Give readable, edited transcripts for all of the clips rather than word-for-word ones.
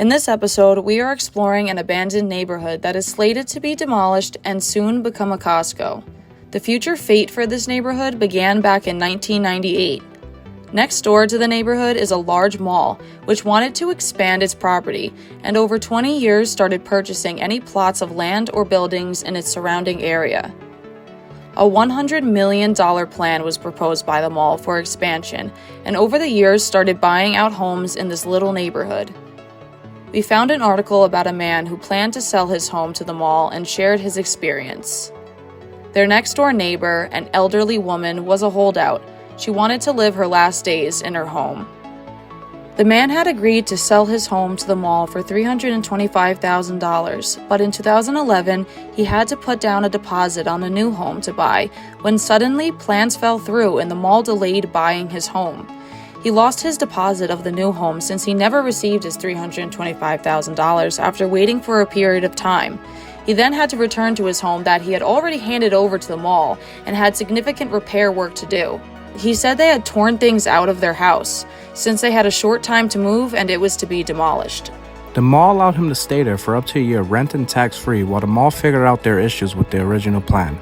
In this episode, we are exploring an abandoned neighborhood that is slated to be demolished and soon become a Costco. The future fate for this neighborhood began back in 1998. Next door to the neighborhood is a large mall, which wanted to expand its property, and over 20 years started purchasing any plots of land or buildings in its surrounding area. A $100 million plan was proposed by the mall for expansion, and over the years started buying out homes in this little neighborhood. We found an article about a man who planned to sell his home to the mall and shared his experience. Their next-door neighbor, an elderly woman, was a holdout. She wanted to live her last days in her home. The man had agreed to sell his home to the mall for $325,000, but in 2011, he had to put down a deposit on a new home to buy when suddenly plans fell through and the mall delayed buying his home. He lost his deposit of the new home since he never received his $325,000 after waiting for a period of time. He then had to return to his home that he had already handed over to the mall and had significant repair work to do. He said they had torn things out of their house, since they had a short time to move and it was to be demolished. The mall allowed him to stay there for up to a year rent and tax-free while the mall figured out their issues with the original plan.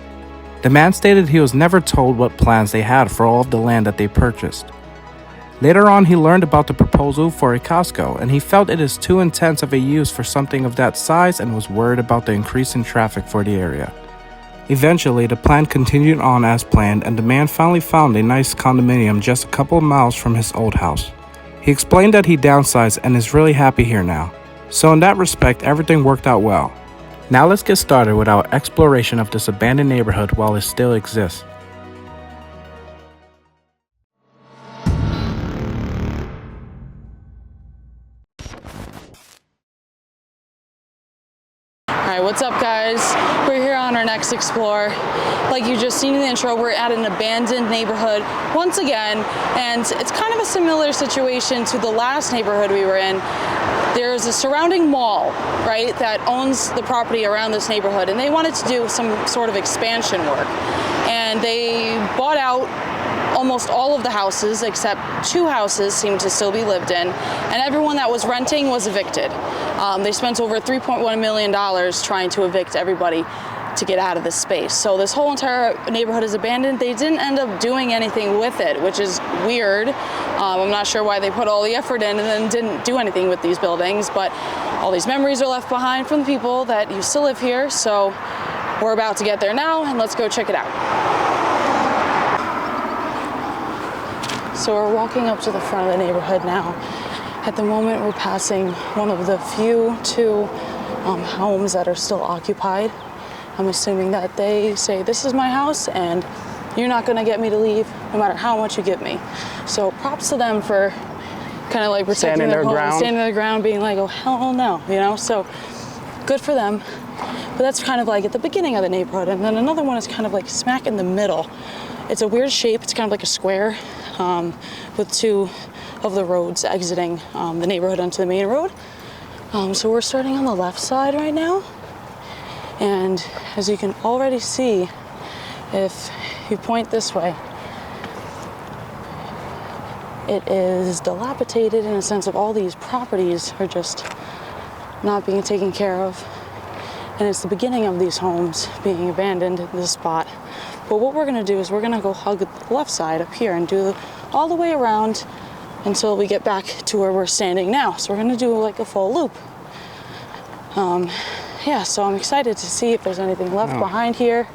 The man stated he was never told what plans they had for all of the land that they purchased. Later on, he learned about the proposal for a Costco, and he felt it is too intense of a use for something of that size and was worried about the increase in traffic for the area. Eventually, the plan continued on as planned, and the man finally found a nice condominium just a couple of miles from his old house. He explained that he downsized and is really happy here now. So in that respect, everything worked out well. Now let's get started with our exploration of this abandoned neighborhood while it still exists. Alright, what's up guys? We're here on our next explore. Like you just seen in the intro, we're at an abandoned neighborhood once again, and it's kind of a similar situation to the last neighborhood we were in. There's a surrounding mall, right, that owns the property around this neighborhood, and they wanted to do some sort of expansion work. And they bought out almost all of the houses except 2 houses seemed to still be lived in, and everyone that was renting was evicted. They spent over $3.1 million trying to evict everybody to get out of this space. So this whole entire neighborhood is abandoned. They didn't end up doing anything with it, which is weird. I'm not sure why they put all the effort in and then didn't do anything with these buildings, but all these memories are left behind from the people that used to live here. So we're about to get there now, and let's go check it out. So we're walking up to the front of the neighborhood now. At the moment, we're passing one of the few 2 homes that are still occupied. I'm assuming that they say, this is my house and you're not gonna get me to leave no matter how much you give me. So props to them for kind of like protecting their home, standing their ground, being like, oh hell no, you know? So good for them. But that's kind of like at the beginning of the neighborhood. And then another one is kind of like smack in the middle. It's a weird shape, it's kind of like a square with 2 of the roads exiting the neighborhood onto the main road. So we're starting on the left side right now. And as you can already see, if you point this way, it is dilapidated in a sense of all these properties are just not being taken care of. And it's the beginning of these homes being abandoned in this spot. But what we're gonna do is we're gonna go hug the left side up here and do all the way around until we get back to where we're standing now. So we're gonna do like a full loop. Yeah, so I'm excited to see if there's anything left behind here.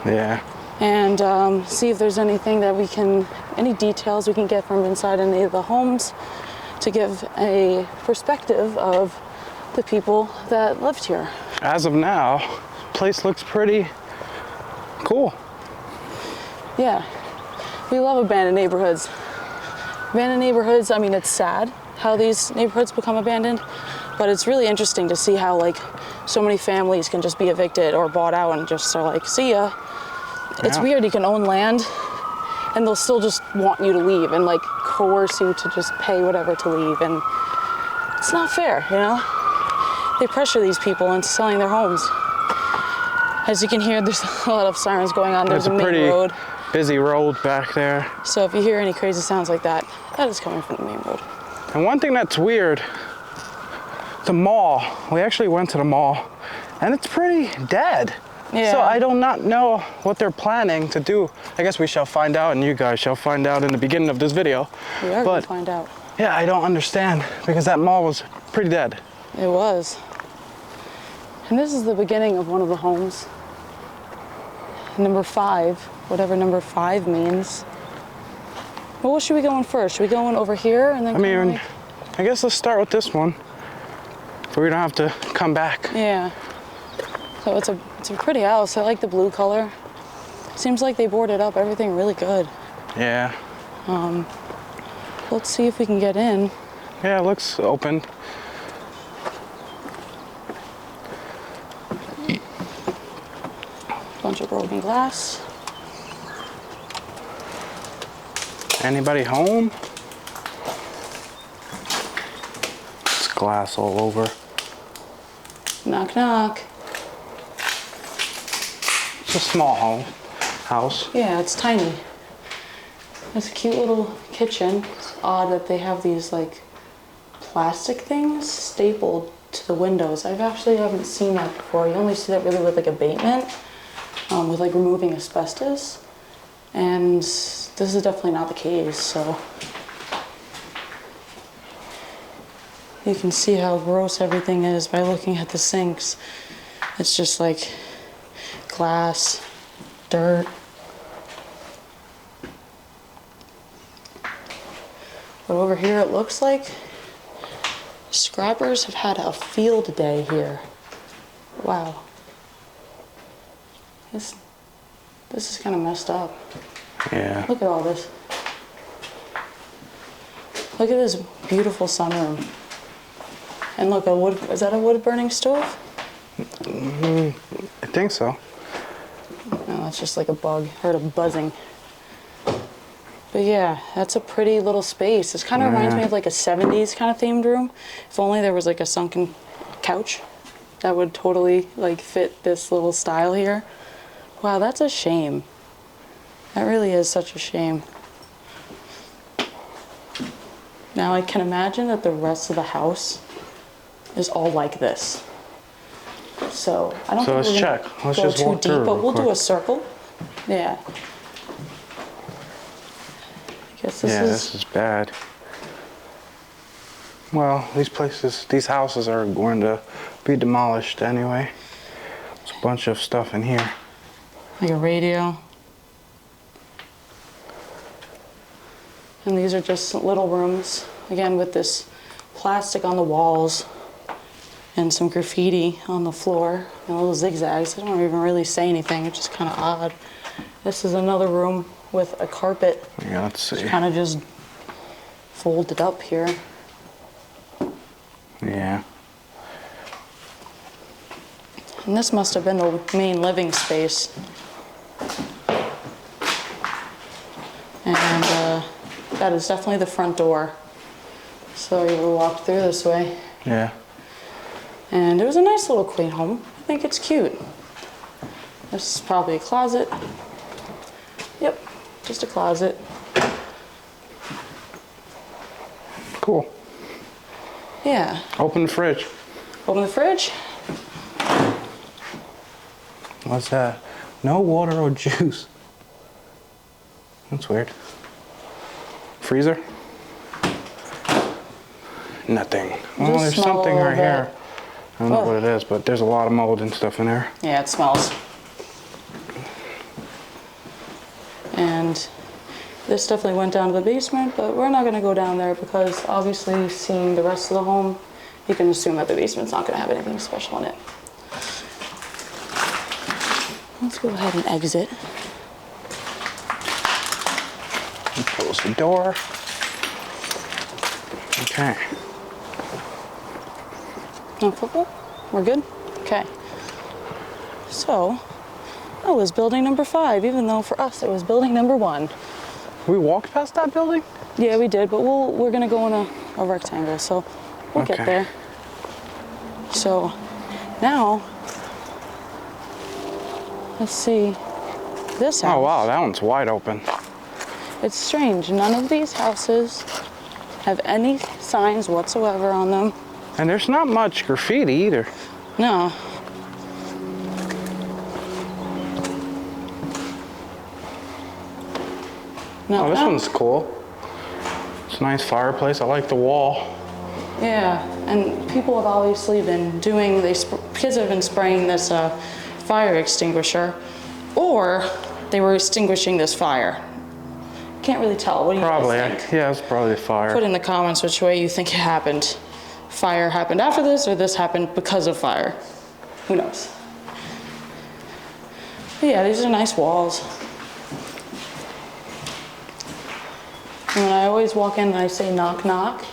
Yeah. And see if there's anything that we can, any details we can get from inside any of the homes to give a perspective of the people that lived here. As of now, place looks pretty cool. Yeah, we love abandoned neighborhoods. Abandoned neighborhoods, I mean, it's sad how these neighborhoods become abandoned, but it's really interesting to see how like so many families can just be evicted or bought out and just are like, see ya. It's weird, you can own land and they'll still just want you to leave and like coerce you to just pay whatever to leave, and it's not fair, you know? They pressure these people into selling their homes. As you can hear, there's a lot of sirens going on. There's a main road. Busy road back there. So if you hear any crazy sounds like that, that is coming from the main road. And one thing that's weird the mall. We actually went to the mall, and it's pretty dead. Yeah. So I do not know what they're planning to do. I guess we shall find out, and you guys shall find out in the beginning of this video. We are going to find out. Yeah, I don't understand, because that mall was pretty dead. It was. And this is the beginning of one of the homes. Number 5, whatever number 5 means. Well, what should we go in first? Should we go in over here and then I guess let's start with this one, so we don't have to come back. Yeah. So it's a pretty house. I like the blue color. Seems like they boarded up everything really good. Yeah. Let's see if we can get in. Yeah, it looks open. Bunch of broken glass. Anybody home? It's glass all over. Knock, knock. It's a small house. Yeah, it's tiny. It's a cute little kitchen. It's odd that they have these like plastic things stapled to the windows. I actually haven't seen that before. You only see that really with like abatement, with like removing asbestos. And this is definitely not the case, so. You can see how gross everything is by looking at the sinks. It's just like glass, dirt. But over here it looks like scrappers have had a field day here. Wow. This is kind of messed up. Yeah. Look at all this. Look at this beautiful sunroom. And look, is that a wood burning stove? I think so. No, that's just like a bug. I heard a buzzing. But yeah, that's a pretty little space. This kind of reminds me of like a 70s kind of themed room. If only there was like a sunken couch that would totally like fit this little style here. Wow, that's a shame. That really is such a shame. Now I can imagine that the rest of the house is all like this. So I don't think let's we're check. gonna Let's go just too walk deep, through but real we'll do quick. a circle. Yeah. I guess This is bad. Well, these houses are going to be demolished anyway. There's a bunch of stuff in here. like a radio. And these are just little rooms, again with this plastic on the walls and some graffiti on the floor and little zigzags. They don't even really say anything, it's just kind of odd. This is another room with a carpet. Yeah, let's see. Kind of just folded up here. Yeah. And this must have been the main living space. And that is definitely the front door. So you would walk through this way. Yeah. And it was a nice little quaint home. I think it's cute. This is probably a closet. Yep, just a closet. Cool. Yeah. Open the fridge. Open the fridge. What's that? No water or juice. That's weird. Freezer? Nothing. Oh, Just there's smell something a little right here. I don't know Oh. what it is, but there's a lot of mold and stuff in there. Yeah, it smells. And this definitely went down to the basement, but we're not going to go down there because obviously seeing the rest of the home, you can assume that the basement's not going to have anything special in it. Let's go ahead and exit. Close the door. Okay. No football? We're good? Okay. So, that was building number 5, even though for us it was building number 1. We walked past that building? Yeah, we did, but we're gonna go in a rectangle, so we'll Okay. get there. So, now, let's see this house. Oh wow, that one's wide open. It's strange, none of these houses have any signs whatsoever on them And there's not much graffiti either. No. No. Oh, this one's cool. It's a nice fireplace. I like the wall. Yeah, and people have obviously been doing, kids have been spraying this fire extinguisher, or they were extinguishing this fire. Can't really tell. What do you guys think? Yeah, it's probably fire. Put in the comments which way you think it happened. Fire happened after this, or this happened because of fire. Who knows? But yeah, these are nice walls. And when I always walk in and I say knock knock,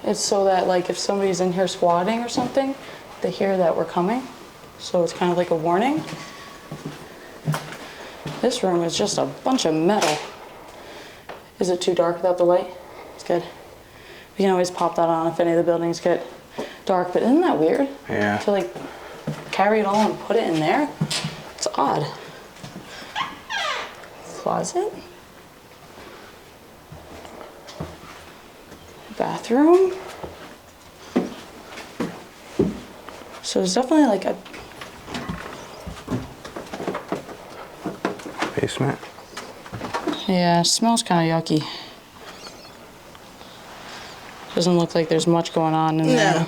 it's so that like if somebody's in here squatting or something, they hear that we're coming. So it's kind of like a warning. This room is just a bunch of metal. Is it too dark without the light? It's good. We can always pop that on if any of the buildings get dark, but isn't that weird? Yeah. To like carry it all and put it in there? It's odd. Closet. Bathroom. So there's definitely like a basement. Yeah, it smells kind of yucky. Doesn't look like there's much going on in there.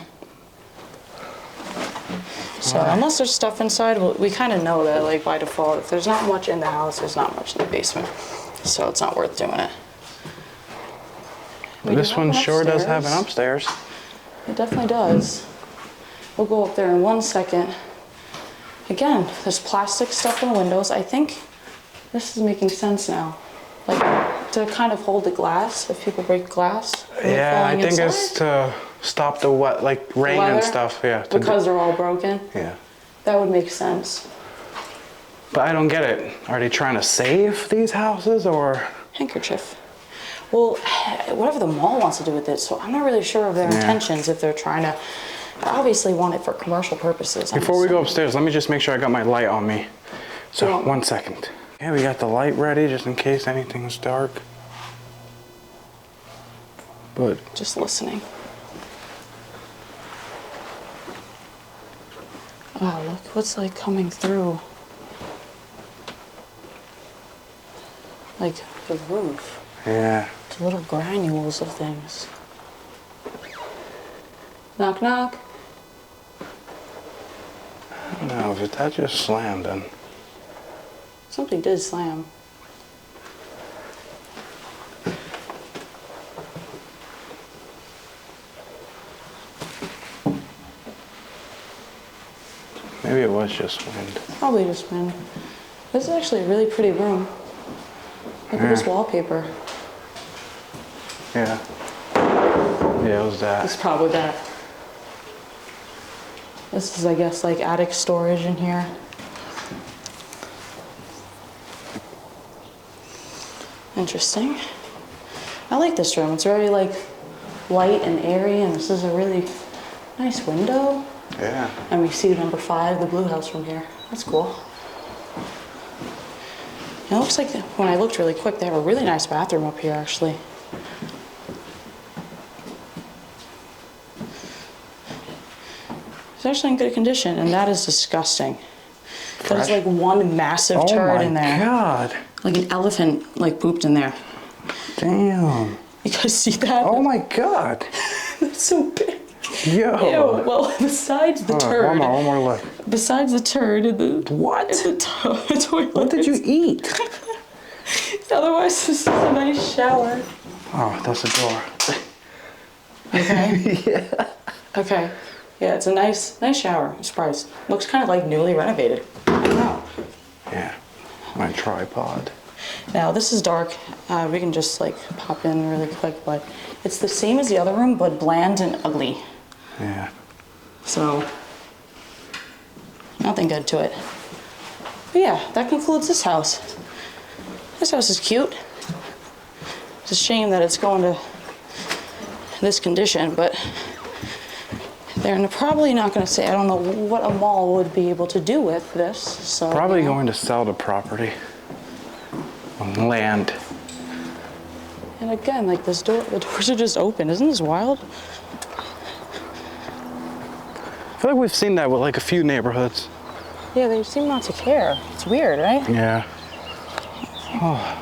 So unless there's stuff inside, we kind of know that like by default, if there's not much in the house, there's not much in the basement. So it's not worth doing it. This one sure does have an upstairs. It definitely does. We'll go up there in 1 second. Again, there's plastic stuff in the windows. I think this is making sense now. Like to kind of hold the glass if people break glass. Yeah, I think it's to stop the wet, like rain and stuff. Yeah. Because they're all broken. Yeah. That would make sense. But I don't get it. Are they trying to save these houses or? Handkerchief. Well, whatever the mall wants to do with it, so I'm not really sure of their intentions if they're trying to, obviously want it for commercial purposes. Before we go upstairs, let me just make sure I got my light on me. So, 1 second. Yeah, we got the light ready just in case anything's dark. But just listening. Wow, look what's like coming through. Like the roof. yeah. The little granules of things. Knock knock. No, if that just slammed then. Something did slam. Maybe it was just wind. Probably just wind. This is actually a really pretty room. Look at this wallpaper. Yeah. Yeah, it was that. It's probably that. This is, I guess, like attic storage in here. Interesting. I like this room. It's very like light and airy, and this is a really nice window. Yeah. And we see number 5, the blue house from here. That's cool. It looks like when I looked really quick, they have a really nice bathroom up here, actually. It's actually in good condition, and that is disgusting. There's like one massive turd in there. Oh my God. Like an elephant like pooped in there. Damn. You guys see that? Oh my God. That's so big. Yo. Ew. Well, besides the turd. One more look. Besides the turd in the what? In the toilet. What did you eat? Otherwise, this is a nice shower. Oh, that's the door. Okay. Yeah. Okay. Yeah, it's a nice shower. I'm surprised. Looks kind of like newly renovated. I don't know. Yeah. My tripod. Now this is dark. We can just like pop in really quick, but it's the same as the other room, but bland and ugly. Yeah. So nothing good to it. But yeah, that concludes this house. This house is cute. It's a shame that it's going to this condition, but they're probably not going to say, I don't know what a mall would be able to do with this. So probably going to sell the property on land. And again, like this door, the doors are just open. Isn't this wild? feel like we've seen that with like a few neighborhoods. Yeah, they seem not to care. It's weird, right? Yeah. Oh.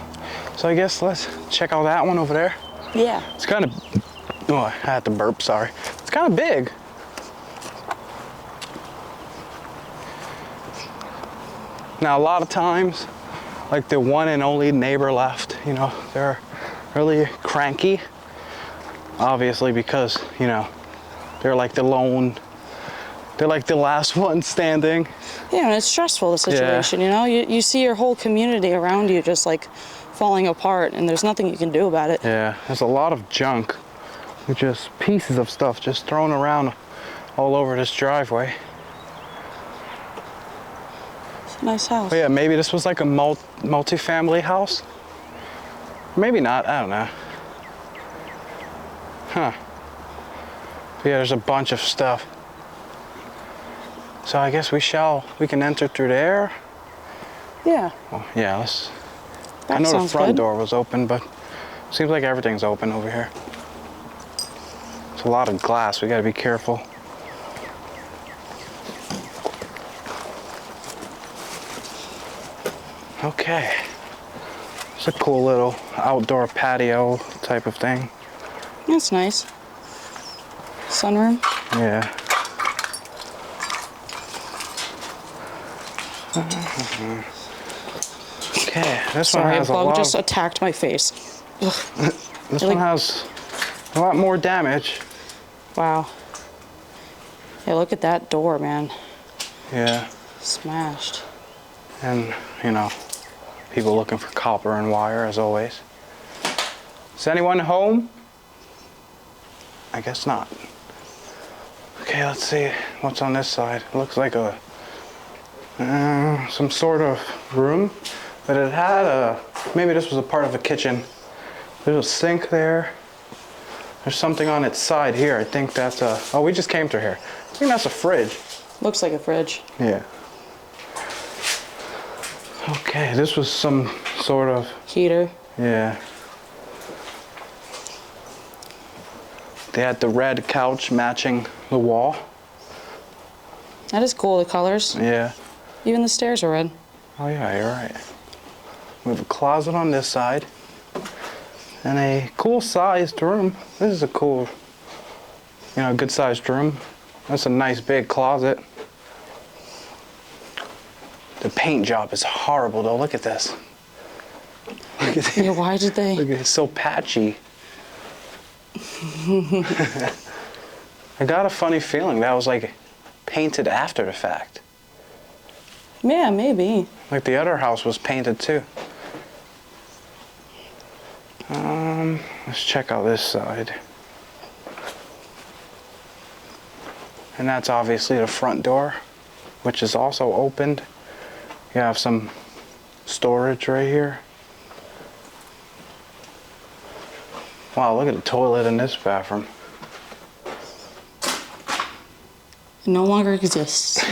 So I guess let's check out that one over there. Yeah. It's kind of, oh, I had to burp, sorry. It's kind of big. Now, a lot of times, like the one and only neighbor left, you know, they're really cranky. Obviously, because, you know, they're like the last one standing. Yeah, and it's stressful, the situation, you know? You see your whole community around you just like falling apart, and there's nothing you can do about it. Yeah, there's a lot of junk. Just pieces of stuff just thrown around all over this driveway. It's a nice house. But yeah, maybe this was like a multi-family house. Maybe not, I don't know. Huh. But yeah, there's a bunch of stuff. So I guess we can enter through there. Yeah. Well, yeah, let's. That I know the sounds front good. door was open, but seems like everything's open over here. It's a lot of glass, we gotta be careful. Okay. It's a cool little outdoor patio type of thing. That's nice. Sunroom. Yeah. Okay, this Sorry, one a has a bug lot. just attacked my face. Ugh. This one has a lot more damage. Wow. Yeah, look at that door, man. Yeah, Smashed. and you know, people looking for copper and wire as always. Is anyone home? I guess not. Okay, let's see what's on this side. It looks like a some sort of room, but it had maybe this was a part of a kitchen. There's a sink there. There's something on its side here. I think that's oh, we just came through here. I think that's a fridge. Looks like a fridge. Yeah. Okay, this was some sort of, Heater. yeah. They had the red couch matching the wall. That is cool, the colors. Yeah. Even the stairs are red. Oh yeah, you're right. We have a closet on this side. And a cool sized room. This is a cool, you know, good sized room. That's a nice big closet. The paint job is horrible though. Look at this. Look at Yeah, why did they? Look, it's so patchy. I got a funny feeling that was like painted after the fact. Yeah, maybe. Like the other house was painted too. Let's check out this side. And that's obviously the front door, which is also opened. You have some storage right here. Wow, look at the toilet in this bathroom. It no longer exists.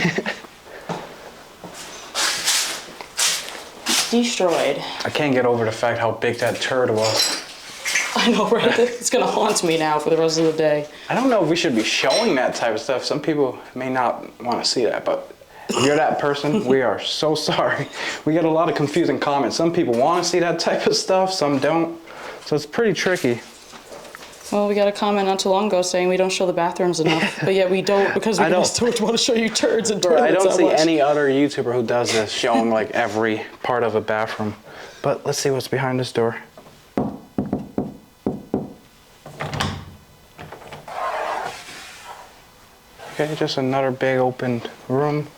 Destroyed. I can't get over the fact how big that turd was. I know, right? It's gonna haunt me now for the rest of the day. I don't know if we should be showing that type of stuff. Some people may not want to see that, but if you're that person, we are so sorry. We get a lot of confusing comments. Some people want to see that type of stuff, some don't. So it's pretty tricky. Well, we got a comment not too long ago saying we don't show the bathrooms enough, but yet we don't because we just don't want to show you turds and toilets. I don't that see much. any other YouTuber who does this, showing like every part of a bathroom. But let's see what's behind this door. Okay, just another big open room.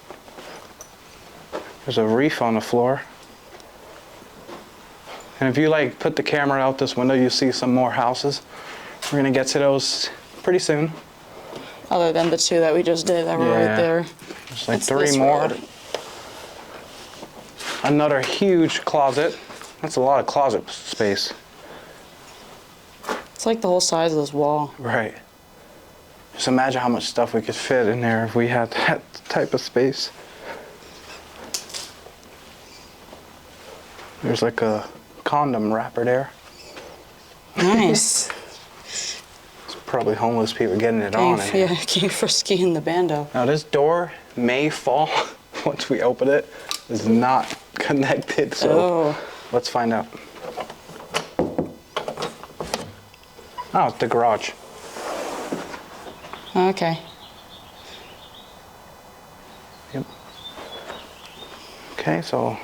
There's a reef on the floor. And if you like put the camera out this window, you see some more houses. We're gonna get to those pretty soon. Other than the two that we just did that were right there. There's like That's three this more. road. Another huge closet. That's a lot of closet space. It's like the whole size of this wall. Right. Just imagine how much stuff we could fit in there if we had that type of space. There's like a condom wrapper there. Nice. It's Probably homeless people getting it on. Yeah, king for skiing the bando. Now this door may fall once we open it. It's not connected, so let's find out. Oh, it's the garage. Okay. Yep. Okay, so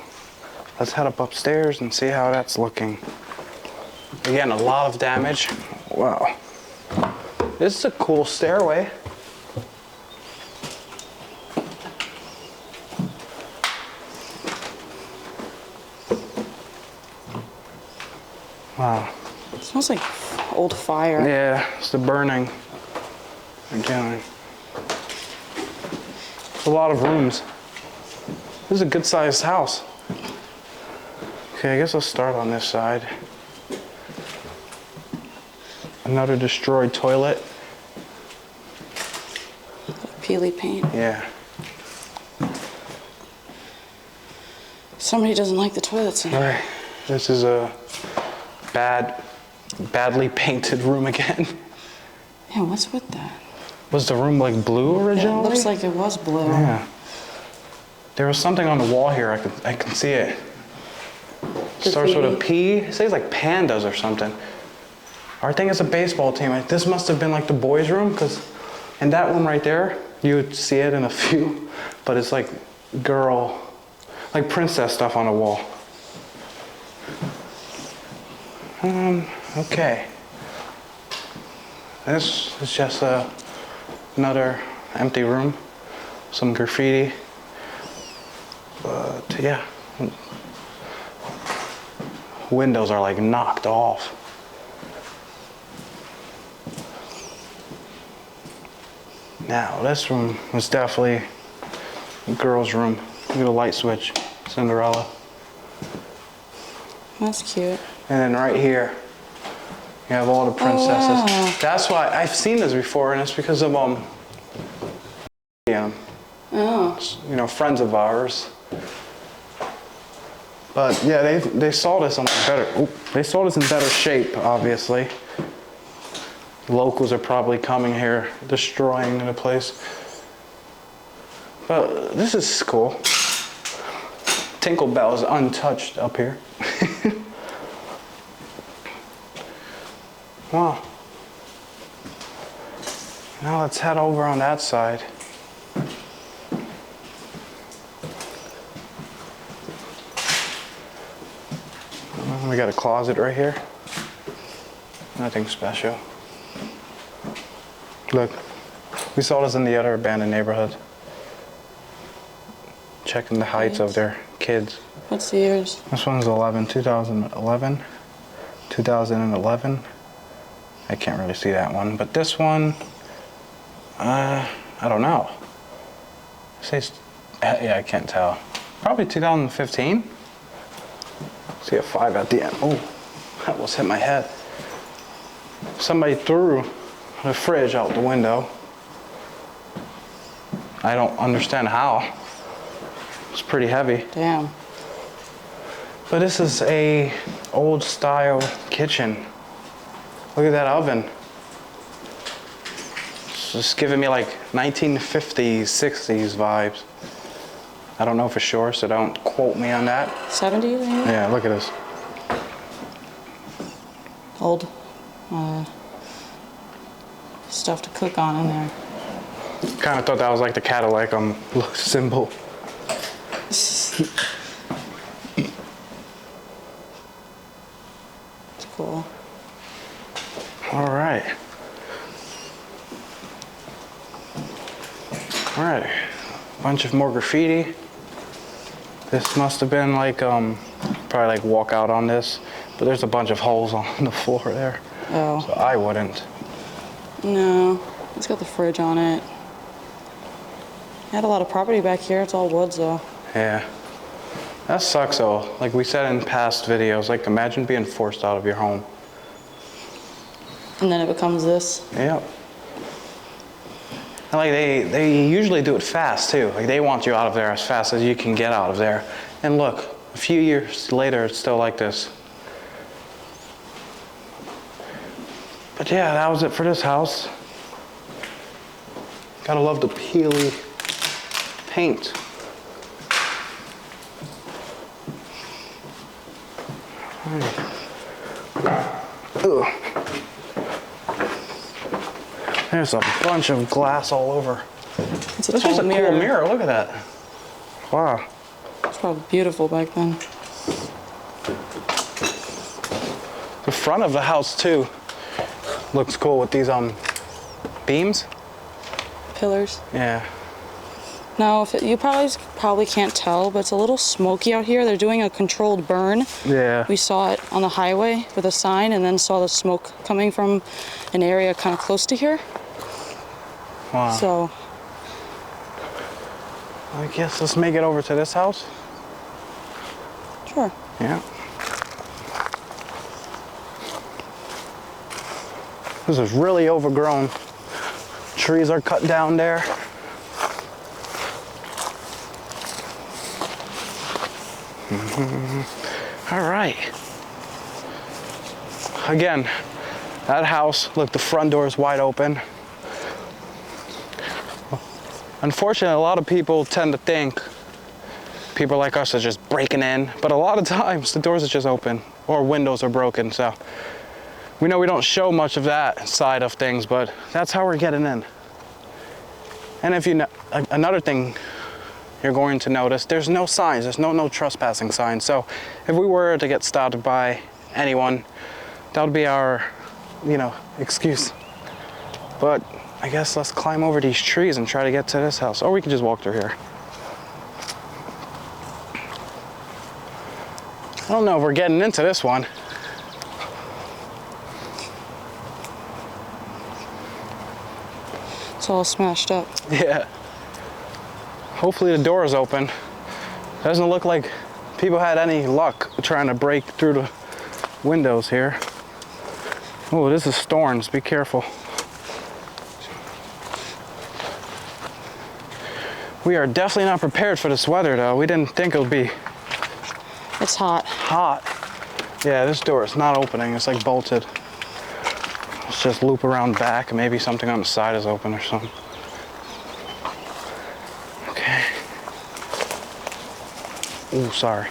let's head up upstairs and see how that's looking. Again, a lot of damage. Wow. This is a cool stairway. Wow. It smells like old fire. Yeah, it's the burning. Again. It's a lot of rooms. This is a good sized house. Okay, I guess I'll start on this side. Another destroyed toilet. Peely paint. Yeah. Somebody doesn't like the toilets in here. All right. This is a badly painted room again. Yeah, what's with that? Was the room like blue originally? It looks like it was blue. Yeah. There was something on the wall here. I can see it. Starts with a P. It says like pandas or something. I think it's a baseball team. This must have been like the boys' room, because in that room right there, you would see it in a few, but it's like girl, like princess stuff on the wall. Okay. This is just another empty room, some graffiti, but yeah. Windows are like knocked off. Now, this room was definitely a girl's room. Look at the light switch, Cinderella. That's cute. And then right here, you have all the princesses. Oh, wow. That's why I've seen this before, and it's because of you know, friends of ours. But yeah, they saw this on better. They saw this in better shape, obviously. Locals are probably coming here, destroying the place. But this is cool. Tinkerbell is untouched up here. Wow. Now let's head over on that side. We got a closet right here. Nothing special. Look, we saw this in the other abandoned neighborhood. Checking the heights of their kids. What's the years? This one's 2011. 2011. I can't really see that one, but this one, I don't know. Yeah, I can't tell. Probably 2015. See a 5 at the end. Oh, that almost hit my head. Somebody threw the fridge out the window. I don't understand how. It's pretty heavy. Damn. But this is a old style kitchen. Look at that oven. It's just giving me like 1950s, 60s vibes. I don't know for sure, so don't quote me on that. 70s? Yeah, look at this. Old stuff to cook on in there. Kind of thought that was like the Cadillac symbol. It's cool. All right. All right. Bunch of more graffiti. This must have been like, probably like walk out on this, but there's a bunch of holes on the floor there. Oh. So I wouldn't. No, it's got the fridge on it. I had a lot of property back here. It's all woods though. Yeah. That sucks though. Like we said in past videos, like imagine being forced out of your home. And then it becomes this. Yep. And like they usually do it fast too. Like they want you out of there as fast as you can get out of there. And look, a few years later, it's still like this. But yeah, that was it for this house. Gotta love the peely paint. Ugh. There's a bunch of glass all over. It's a This was a tall mirror. cool mirror. Look at that. Wow. It's probably beautiful back then. The front of the house too looks cool with these beams. Pillars. Yeah. Now, you probably can't tell, but it's a little smoky out here. They're doing a controlled burn. Yeah. We saw it on the highway with a sign, and then saw the smoke coming from an area kind of close to here. Wow. So, I guess let's make it over to this house. sure. Yeah. This is really overgrown. Trees are cut down there. All right. Again, that house, look, the front door is wide open. Unfortunately, a lot of people tend to think people like us are just breaking in, but a lot of times the doors are just open or windows are broken. So we know we don't show much of that side of things, but that's how we're getting in. And if you know, another thing you're going to notice, there's no signs, there's no trespassing signs. So if we were to get stopped by anyone, that would be our, excuse. But I guess let's climb over these trees and try to get to this house. Or we can just walk through here. I don't know if we're getting into this one. It's all smashed up. Yeah. Hopefully the door is open. Doesn't look like people had any luck trying to break through the windows here. Oh, this is storms. Be careful. We are definitely not prepared for this weather, though. We didn't think it would be It's hot. hot. Yeah, this door is not opening. It's like bolted. Let's just loop around back. Maybe something on the side is open or something. Okay. Ooh, sorry.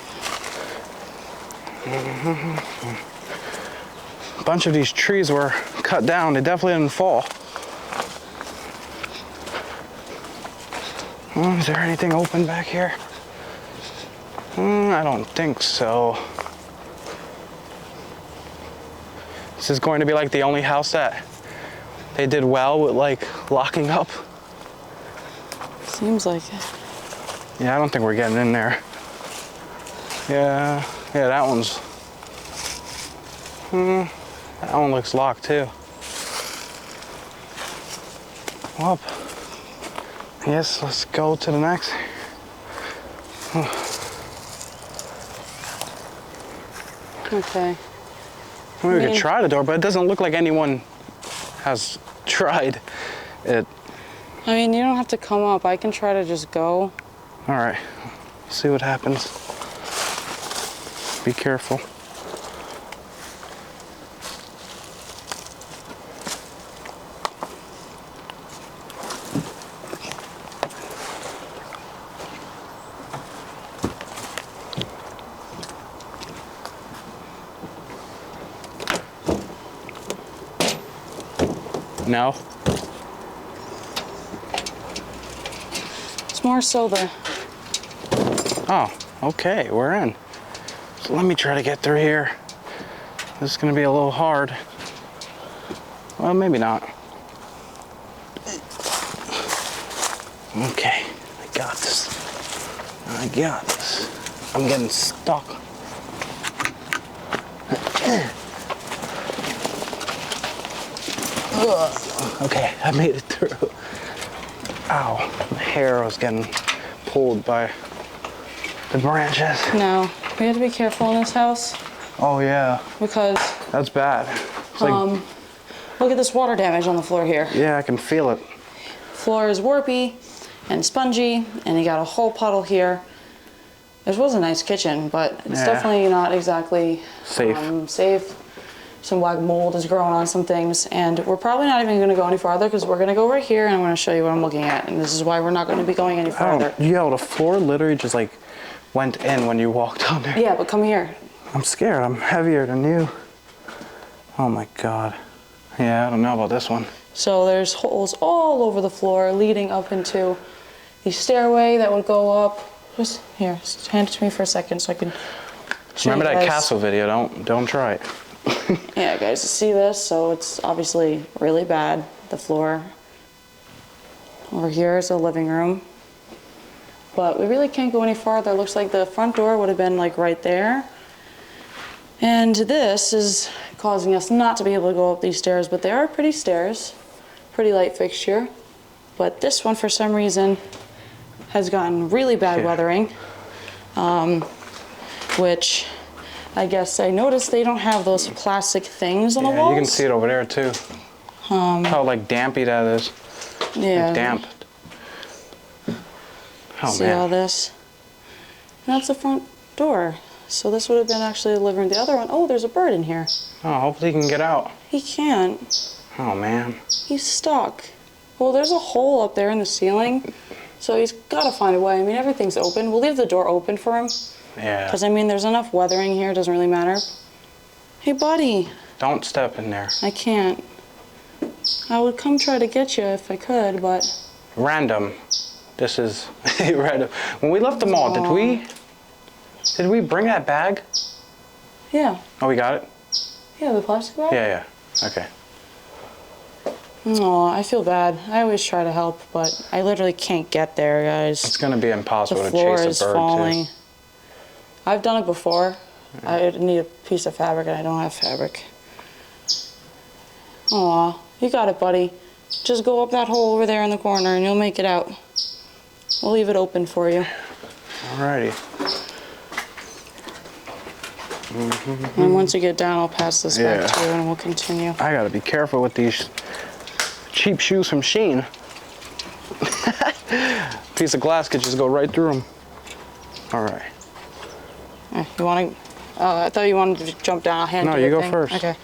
A bunch of these trees were cut down. They definitely didn't fall. Is there anything open back here? I don't think so. This is going to be like the only house that they did well with like locking up. Seems like it. Yeah, I don't think we're getting in there. Yeah, that one's. That one looks locked too. Well, I guess let's go to the next. Okay. We could try the door, but it doesn't look like anyone has tried it. I mean, you don't have to come up. I can try to just go. All right, see what happens. Be careful. No? It's more so the... Oh, okay, we're in. So let me try to get through here. This is gonna be a little hard. Well, maybe not. Okay, I got this. I got this. I'm getting stuck. Okay, I made it through. Ow, my hair was getting pulled by the branches. No, we have to be careful in this house Oh yeah, because that's bad. It's like, look at this water damage on the floor here. yeah, I can feel it. Floor is warpy and spongy, and you got a whole puddle here. This was a nice kitchen, but it's Yeah. definitely not exactly Safe. safe. some black mold is growing on some things, and we're probably not even going to go any farther because we're going to go right here and I'm going to show you what I'm looking at, and this is why we're not going to be going any farther. Yo, the floor literally just like went in when you walked on there. Yeah, but come here. I'm scared. I'm heavier than you. Oh my God. Yeah, I don't know about this one. So there's holes all over the floor leading up into the stairway that would go up. Just here, just hand it to me for a second so I can show Remember you that guys. castle video? Don't try it. Yeah, guys, you see this? So it's obviously really bad. The floor. Over here is the living room. But we really can't go any farther. It looks like the front door would have been like right there. And this is causing us not to be able to go up these stairs, but they are pretty stairs. Pretty light fixture. But this one, for some reason, has gotten really bad weathering. Which I guess I noticed they don't have those plastic things on the walls. You can see it over there too. How like dampy that is. Yeah. Like damp. Oh See man. all this? And that's the front door. So this would have been actually the living room. The other one, oh, there's a bird in here. Oh, hopefully he can get out. He can't. Oh man. He's stuck. Well, there's a hole up there in the ceiling. So he's got to find a way. I mean, everything's open. We'll leave the door open for him. Yeah. Because, I mean, there's enough weathering here. It doesn't really matter. Hey, buddy. Don't step in there. I can't. I would come try to get you if I could, but... Random. This is random. When we left the mall, did we bring that bag? Yeah. Oh, we got it? Yeah, the plastic bag? Yeah. Okay. Oh, I feel bad. I always try to help, but I literally can't get there, guys. It's gonna be impossible The to floor chase is a bird falling. too. I've done it before. I need a piece of fabric and I don't have fabric. Aw, you got it, buddy. Just go up that hole over there in the corner and you'll make it out. We'll leave it open for you. Alrighty. And once you get down, I'll pass this back Yeah. to you and we'll continue. I gotta be careful with these cheap shoes from Shein. Piece of glass could just go right through them. Alright. You want to... Oh, I thought you wanted to jump down. I'll hand No, you you the go thing. first. Okay.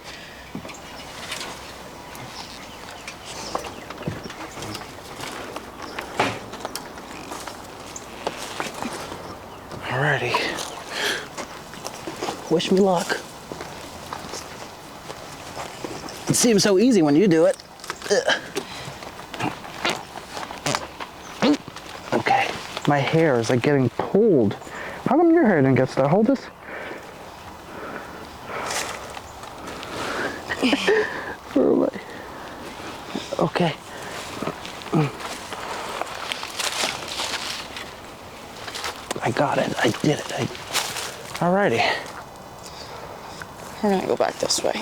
Alrighty. Wish me luck. It seems so easy when you do it. Okay. My hair is like getting pulled. How come your hair didn't get stuck? Hold this. Where am I? Okay. I got it. I did it. Alrighty. We're going to go back this way.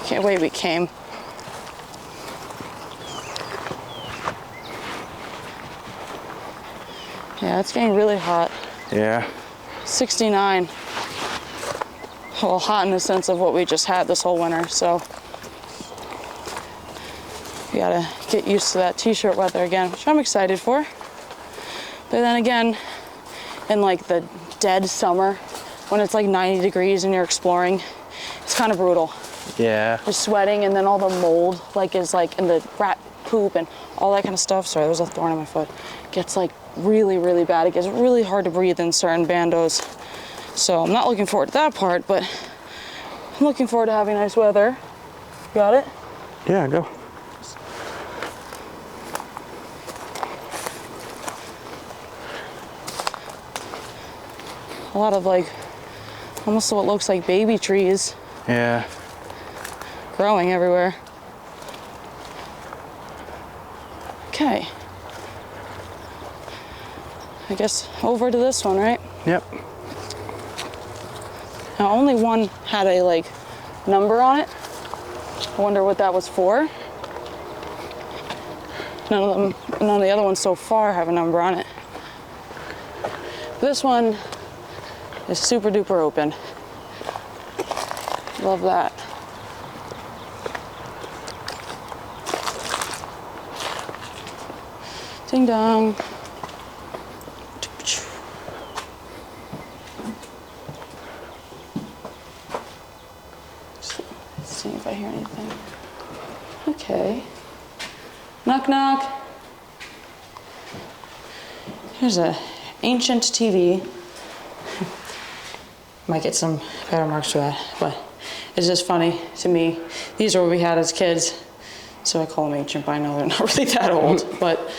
Can't wait we came. Yeah, it's getting really hot. Yeah. 69. Well, hot in the sense of what we just had this whole winter, so we gotta get used to that t-shirt weather again, which I'm excited for. But then again, in like the dead summer, when it's like 90 degrees and you're exploring, it's kind of brutal. Yeah. Just sweating, and then all the mold like is like in the rat poop and all that kind of stuff. Sorry, there's a thorn in my foot. Gets like really, really bad. It gets really hard to breathe in certain bandos. So I'm not looking forward to that part, but I'm looking forward to having nice weather. Got it? Yeah, go. A lot of like, almost what looks like baby trees Yeah. growing everywhere. Okay. I guess over to this one, right? Yep. Now only one had a like number on it. I wonder what that was for. None of the other ones so far have a number on it. This one is super duper open. Love that. Ding dong. Okay. Knock, knock. Here's a ancient TV. Might get some powder marks for that, but it's just funny to me. These are what we had as kids, so I call them ancient, but I know they're not really that old, but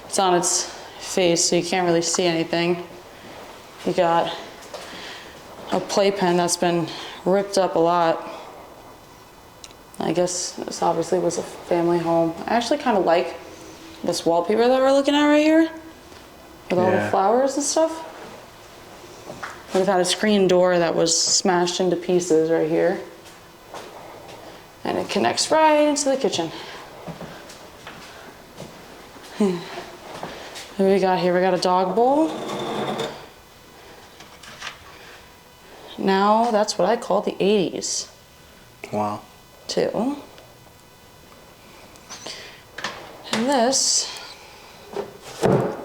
it's on its face, so you can't really see anything. You got a playpen that's been ripped up a lot. I guess this obviously was a family home. I actually kind of like this wallpaper that we're looking at right here, with all the flowers and stuff. We've had a screen door that was smashed into pieces right here. And it connects right into the kitchen. What do we got here? We got a dog bowl. Now, that's what I call the 80s. Wow. Too. And this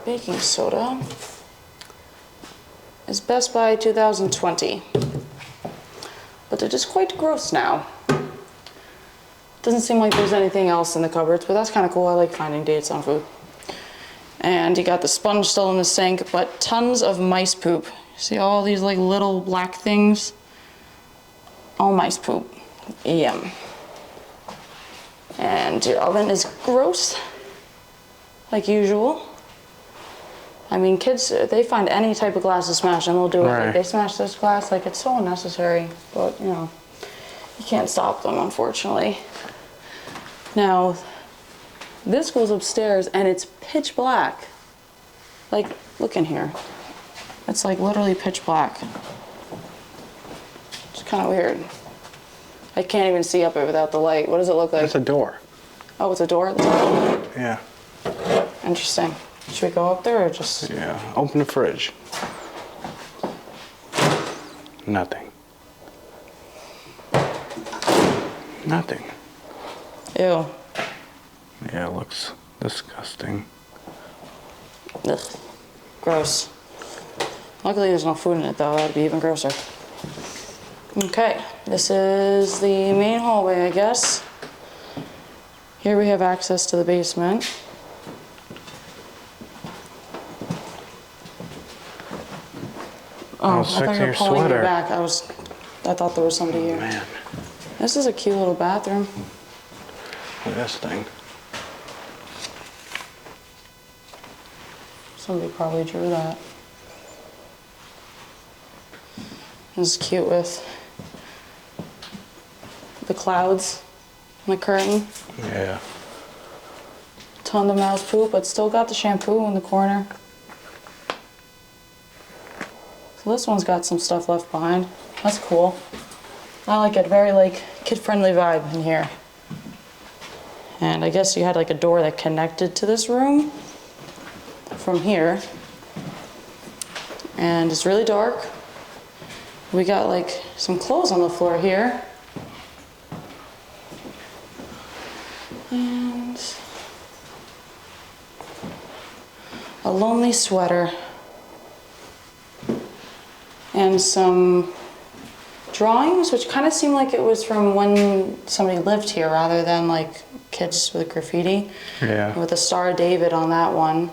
baking soda is Best Buy 2020. But it is quite gross now. Doesn't seem like there's anything else in the cupboards, but that's kind of cool. I like finding dates on food. And you got the sponge still in the sink, but tons of mice poop. See all these like little black things? All mice poop. Yum. And your oven is gross, like usual. I mean, kids, they find any type of glass to smash and they'll do it. Right. Like, they smash this glass, like it's so unnecessary, but you know, you can't stop them, unfortunately. Now, this goes upstairs and it's pitch black. Like, look in here. It's like literally pitch black. It's kind of weird. I can't even see up it without the light. What does it look like? That's a door. Oh, it's a door at the top? Yeah. Interesting. Should we go up there or just... Yeah. Open the fridge. Nothing. Nothing. Ew. Yeah, it looks disgusting. Ugh. Gross. Luckily there's no food in it though, that'd be even grosser. Okay, this is the main hallway, I guess. Here we have access to the basement. Oh, I sick thought to you were your pulling me sweater. back. I thought there was somebody here. Man, This is a cute little bathroom. look at this thing. Somebody probably drew that. This is cute with the clouds and the curtain. Yeah. Ton of mouse poop, but still got the shampoo in the corner. So this one's got some stuff left behind. That's cool. I like it, very like kid-friendly vibe in here. And I guess you had like a door that connected to this room from here. And it's really dark. We got like some clothes on the floor here. And a lonely sweater. And some drawings, which kind of seemed like it was from when somebody lived here rather than like kids with graffiti. Yeah. With a Star of David on that one.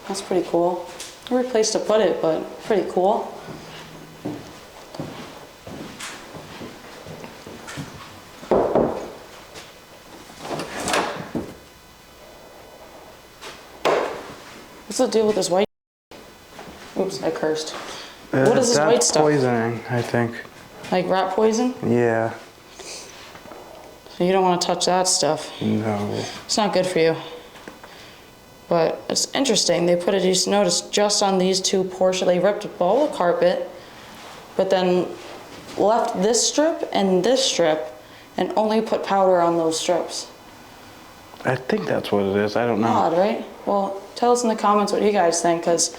That's pretty cool. Weird place to put it, but pretty cool. What's the deal with this white? Oops, I cursed. What is this white stuff? Poisoning, I think. Like rat poison? Yeah. So you don't want to touch that stuff. No. It's not good for you. But it's interesting. They put it, you notice, just on these two portions. They ripped all the carpet, but then left this strip and this strip, and only put powder on those strips. I think that's what it is. I don't know. Odd, right? Well, tell us in the comments what you guys think, because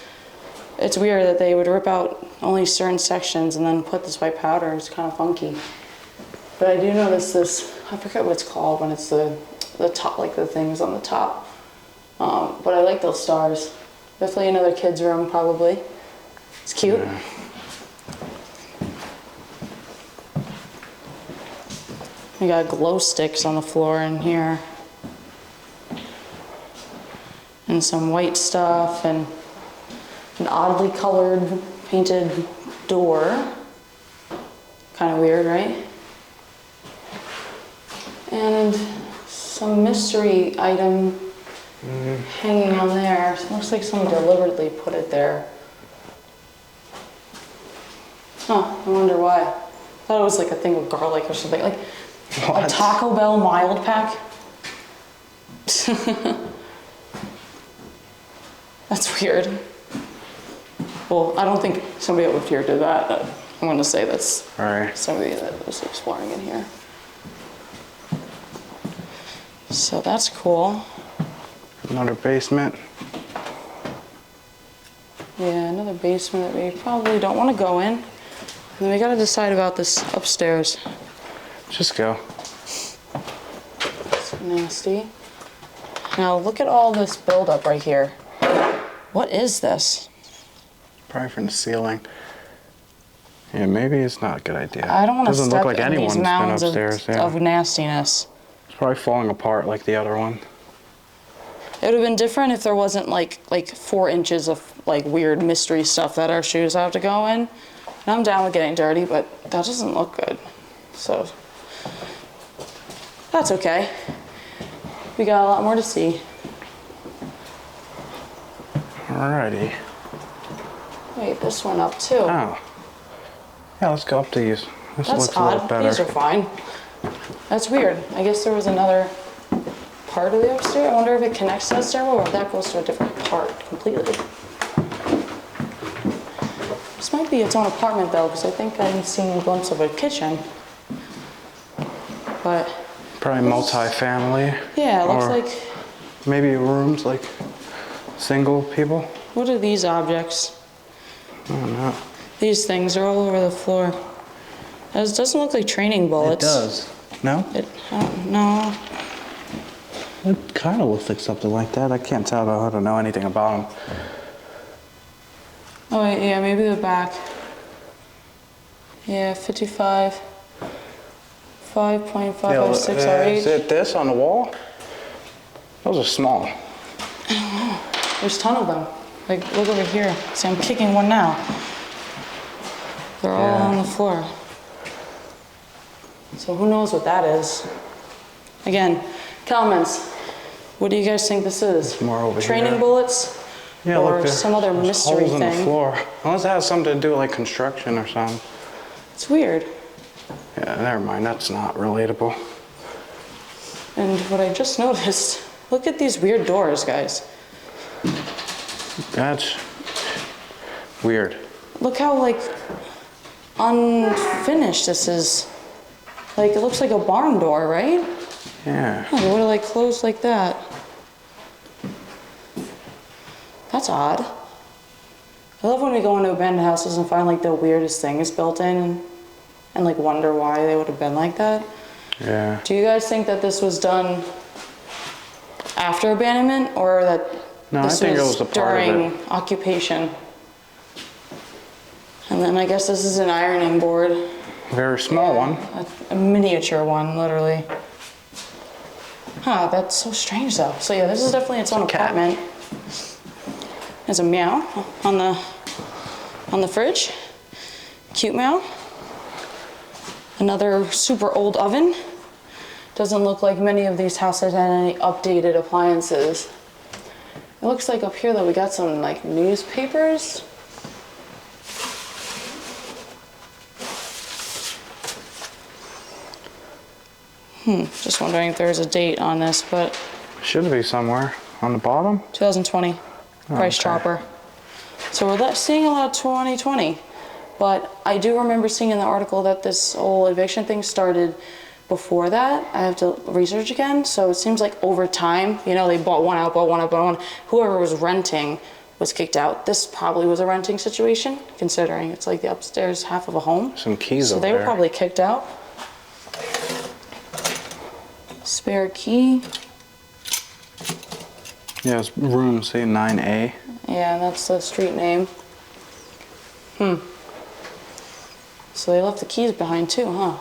it's weird that they would rip out only certain sections and then put this white powder. It's kind of funky. But I do notice this, I forget what it's called when it's the top, like the things on the top. But I like those stars. Definitely another kid's room, probably. It's cute. Yeah. We got glow sticks on the floor in here. And some white stuff and an oddly colored painted door. Kind of weird, right? And some mystery item hanging on there. It looks like someone deliberately put it there. Huh, I wonder why. I thought it was like a thing of garlic or something. Like what? A Taco Bell mild pack. That's weird. Well, I don't think somebody over here did that. I'm going to say that's Right. somebody that was exploring in here. So that's cool. Another basement. Yeah, another basement that we probably don't want to go in. And then we got to decide about this upstairs. Just go. It's nasty. Now look at all this buildup right here. What is this? Probably from the ceiling. Yeah, maybe it's not a good idea. I don't want to Doesn't step look like in anyone's these been mounds upstairs. of nastiness. It's probably falling apart like the other one. It would have been different if there wasn't like 4 inches of like weird mystery stuff that our shoes have to go in. And I'm down with getting dirty, but that doesn't look good. So that's okay. We got a lot more to see. Alrighty. Wait, this one up too. Oh. Yeah, let's go up these. This That's looks a little odd. better. These are fine. That's weird. I guess there was another part of the upstairs. I wonder if it connects to that stairwell or if that goes to a different part completely. This might be its own apartment though, because I think I'm seeing a glimpse of a kitchen. But Probably multi-family. yeah, it looks or like. maybe rooms like single people. What are these objects? I don't know. These things are all over the floor. It doesn't look like training bullets. It does. No? I don't know. It kind of looks like something like that. I can't tell though. I don't know anything about them. Oh wait, yeah, maybe the back. Yeah, 55. 5.556 Is RH. it this on the wall? Those are small. There's a ton of them. Like, look over here. See, I'm kicking one now. They're all Yeah. on the floor. So who knows what that is? Again, comments. What do you guys think this is? More over Training here. bullets? Yeah, or look there. some other There's mystery holes in the thing? floor. Unless it has something to do with like construction or something. It's weird. Yeah, never mind. That's not relatable. And what I just noticed, look at these weird doors, guys. That's weird. Look how, like, unfinished this is. Like, it looks like a barn door, right? Yeah. Oh, they would have, like, closed like that. That's odd. I love when we go into abandoned houses and find, like, the weirdest things built in and like, wonder why they would have been like that. Yeah. Do you guys think that this was done after abandonment or that No, this I think it was a part of during it. occupation? And then I guess this is an ironing board. Very small one. A miniature one, literally. Huh, that's so strange though. So yeah, this is definitely its own cat. apartment. There's a meow on the fridge. Cute meow. Another super old oven. Doesn't look like many of these houses had any updated appliances. It looks like up here that we got some like newspapers. Just wondering if there's a date on this, but Should be somewhere on the bottom. 2020, price okay. chopper. So we're seeing a lot of 2020, but I do remember seeing in the article that this whole eviction thing started before that. I have to research again. So it seems like over time, you know, they bought one out, bought one out, bought one. Whoever was renting was kicked out. This probably was a renting situation, considering it's like the upstairs half of a home. Some keys So over they were there. probably kicked out. Spare key. Yeah, it's room, say 9A. Yeah, that's the street name. So they left the keys behind too, huh?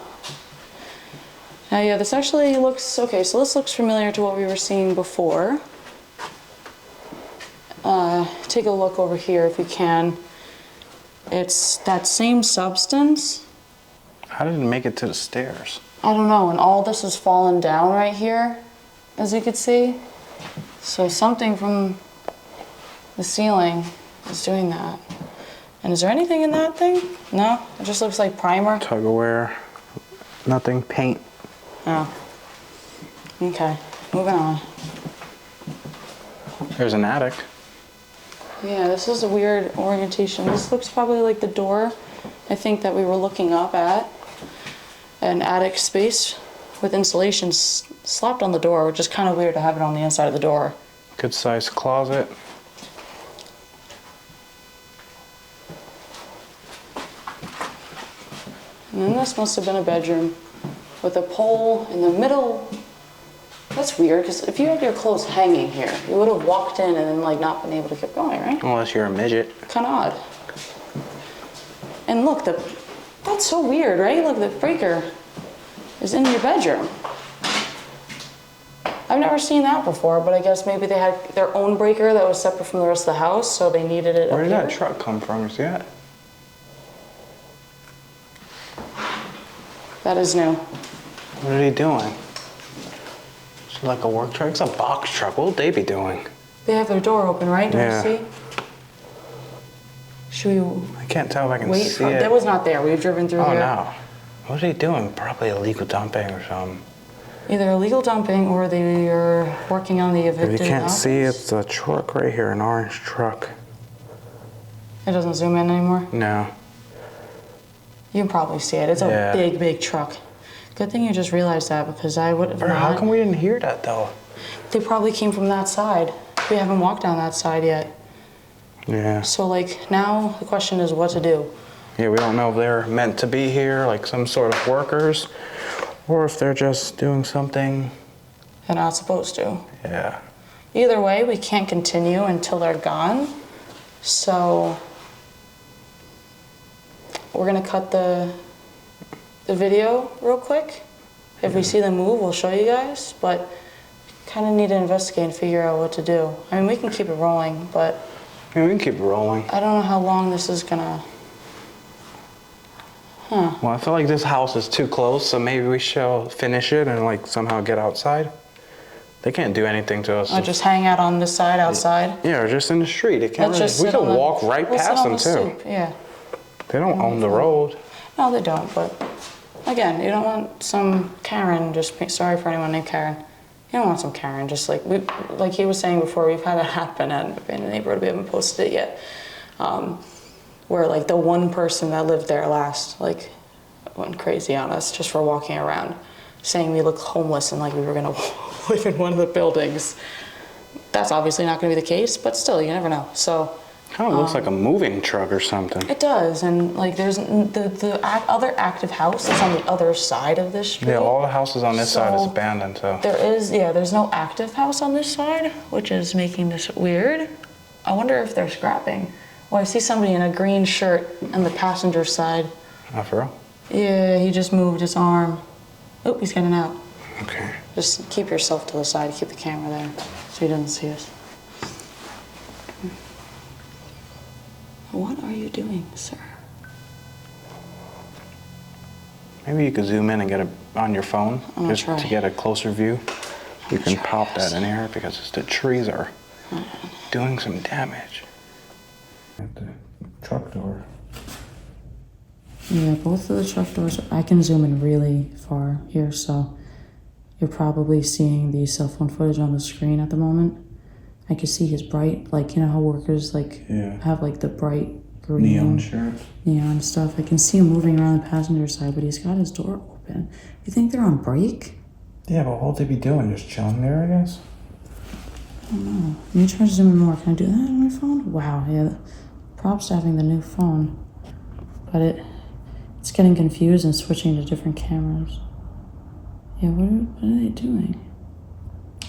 Now, yeah, this actually looks, okay, so this looks familiar to what we were seeing before. Take a look over here if you can. It's that same substance. How did it make it to the stairs? I don't know, and all this is fallen down right here, as you can see. So something from the ceiling is doing that. And is there anything in that thing? No, it just looks like primer. Tug-of-war, nothing, paint. Oh, okay, moving on. There's an attic. Yeah, this is a weird orientation. This looks probably like the door, I think, that we were looking up at. An attic space with insulation slapped on the door, which is kind of weird to have it on the inside of the door. Good sized closet. And then this must have been a bedroom with a pole in the middle. That's weird, because if you had your clothes hanging here, you would have walked in and then like not been able to keep going, right? Unless you're a midget. Kind of odd. And look, that's so weird, right? Look, the breaker is in your bedroom. I've never seen that before, but I guess maybe they had their own breaker that was separate from the rest of the house, so they needed it Where up did here. that truck come from? You see that? That is new. What are they doing? It's like a work truck? It's a box truck. What would they be doing? They have their door open, right? Do Yeah. you see? Should we I can't tell if I can wait? see it. That was not there. We've driven through Oh here. no. What are they doing? Probably illegal dumping or something. Either illegal dumping or they are working on the If evicted you can't house. see, it's a truck right here, an orange truck. It doesn't zoom in anymore. No. You can probably see it. It's a Yeah. big, big truck. Good thing you just realized that, because I would have Bro, how not. come we didn't hear that though? They probably came from that side. We haven't walked down that side yet. Yeah. So like now the question is what to do. Yeah, we don't know if they're meant to be here, like some sort of workers, or if they're just doing something. They're not supposed to. Yeah. Either way, we can't continue until they're gone. So we're gonna cut the video real quick. If we see them move, we'll show you guys, but kind of need to investigate and figure out what to do. I mean, we can keep it rolling, but Yeah, we can keep rolling. I don't know how long this is gonna. Well, I feel like this house is too close, so maybe we shall finish it and like somehow get outside. They can't do anything to us. Or just hang out on this side outside. Yeah, or just in the street. They can't Let's just really, we sit can on the- walk right we'll sit past on them the too. stoop, yeah. They don't own the road. No, they don't, but again, you don't want some Karen, sorry for anyone named Karen. You don't want some Karen, just like he was saying before, we've had that happen in the neighborhood, we haven't posted it yet. Where like the one person that lived there last, like went crazy on us just for walking around, saying we look homeless and like we were gonna live in one of the buildings. That's obviously not gonna be the case, but still, you never know. So. Kind of looks like a moving truck or something. It does, and like there's the other active house is on the other side of this street. Yeah, all the houses on this side is So, abandoned, so. There's no active house on this side, which is making this weird. I wonder if they're scrapping. Well, I see somebody in a green shirt on the passenger side. Oh, for real? Yeah, he just moved his arm. Oh, he's getting out. Okay. Just keep yourself to the side, keep the camera there so he doesn't see us. What are you doing, sir? Maybe you could zoom in and get it on your phone, I'm gonna just try. to get a closer view. You can try pop this. that in here because the trees are doing some damage. At the truck door. Yeah, both of the truck doors, I can zoom in really far here, so you're probably seeing the cell phone footage on the screen at the moment. I can see his bright, like, you know how workers, like, Yeah. have, like, the bright green shirts. neon stuff. I can see him moving around the passenger side, but he's got his door open. You think they're on break? Yeah, but what would they be doing? Just chilling there, I guess? Let me try to zoom in more. Can I do that on my phone? Wow, yeah. Props to having the new phone. But it's getting confused and switching to different cameras. Yeah, what are they doing?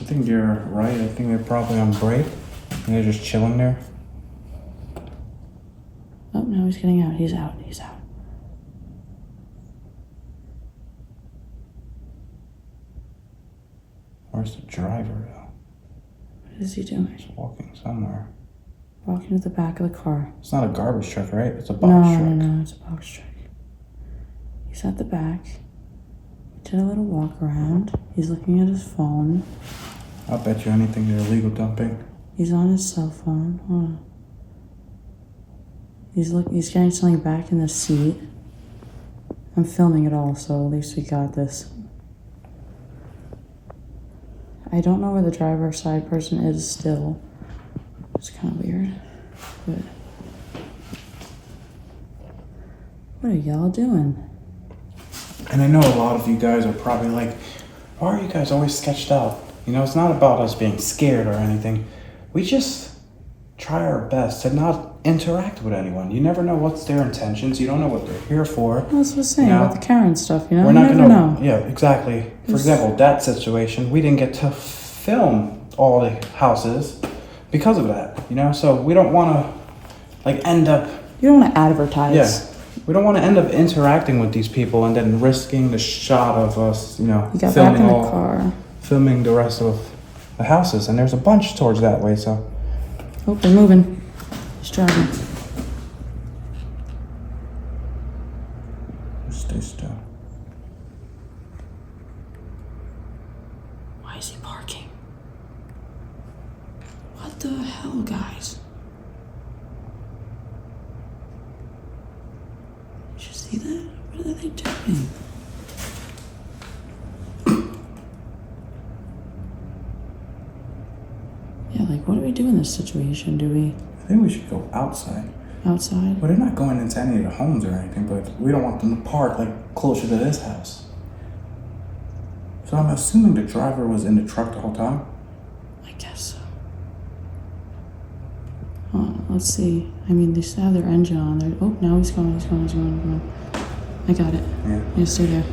I think you're right. I think they're probably on break. And they're just chilling there. Oh, no, he's getting out. He's out. He's out. Where's the driver, though? What is he doing? He's walking somewhere. Walking to the back of the car. It's not a garbage truck, right? It's a box truck. No, it's a box truck. He's at the back. He did a little walk around. He's looking at his phone. I'll bet you anything they're illegal dumping. He's on his cell phone. Hold on. He's getting something back in the seat. I'm filming it all, so at least we got this. I don't know where the driver's side person is still. It's kind of weird. But what are y'all doing? And I know a lot of you guys are probably like, why are you guys always sketched out? You know, it's not about us being scared or anything. We just try our best to not interact with anyone. You never know what's their intentions. You don't know what they're here for. That's what I was saying about the Karen stuff, you know? We're You not never gonna know. Yeah, exactly. For example, that situation, we didn't get to film all the houses because of that, you know? So we don't wanna end up You don't want to advertise. Yeah. We don't want to end up interacting with these people and then risking the shot of us, You got back in the car. filming the rest of the houses. And there's a bunch towards that way, so. Oh, they're moving. He's driving. Stay still. Why is he parking? What the hell, guys? Did you see that? What are they doing? Yeah, what do we do in this situation? Do we I think we should go outside. outside? But they're not going into any of the homes or anything, but we don't want them to park closer to this house. So I'm assuming the driver was in the truck the whole time. I guess so. Hold on, let's see. I mean, they still have their engine on there. Oh, now he's going. I got it. Yeah. Yeah, stay there.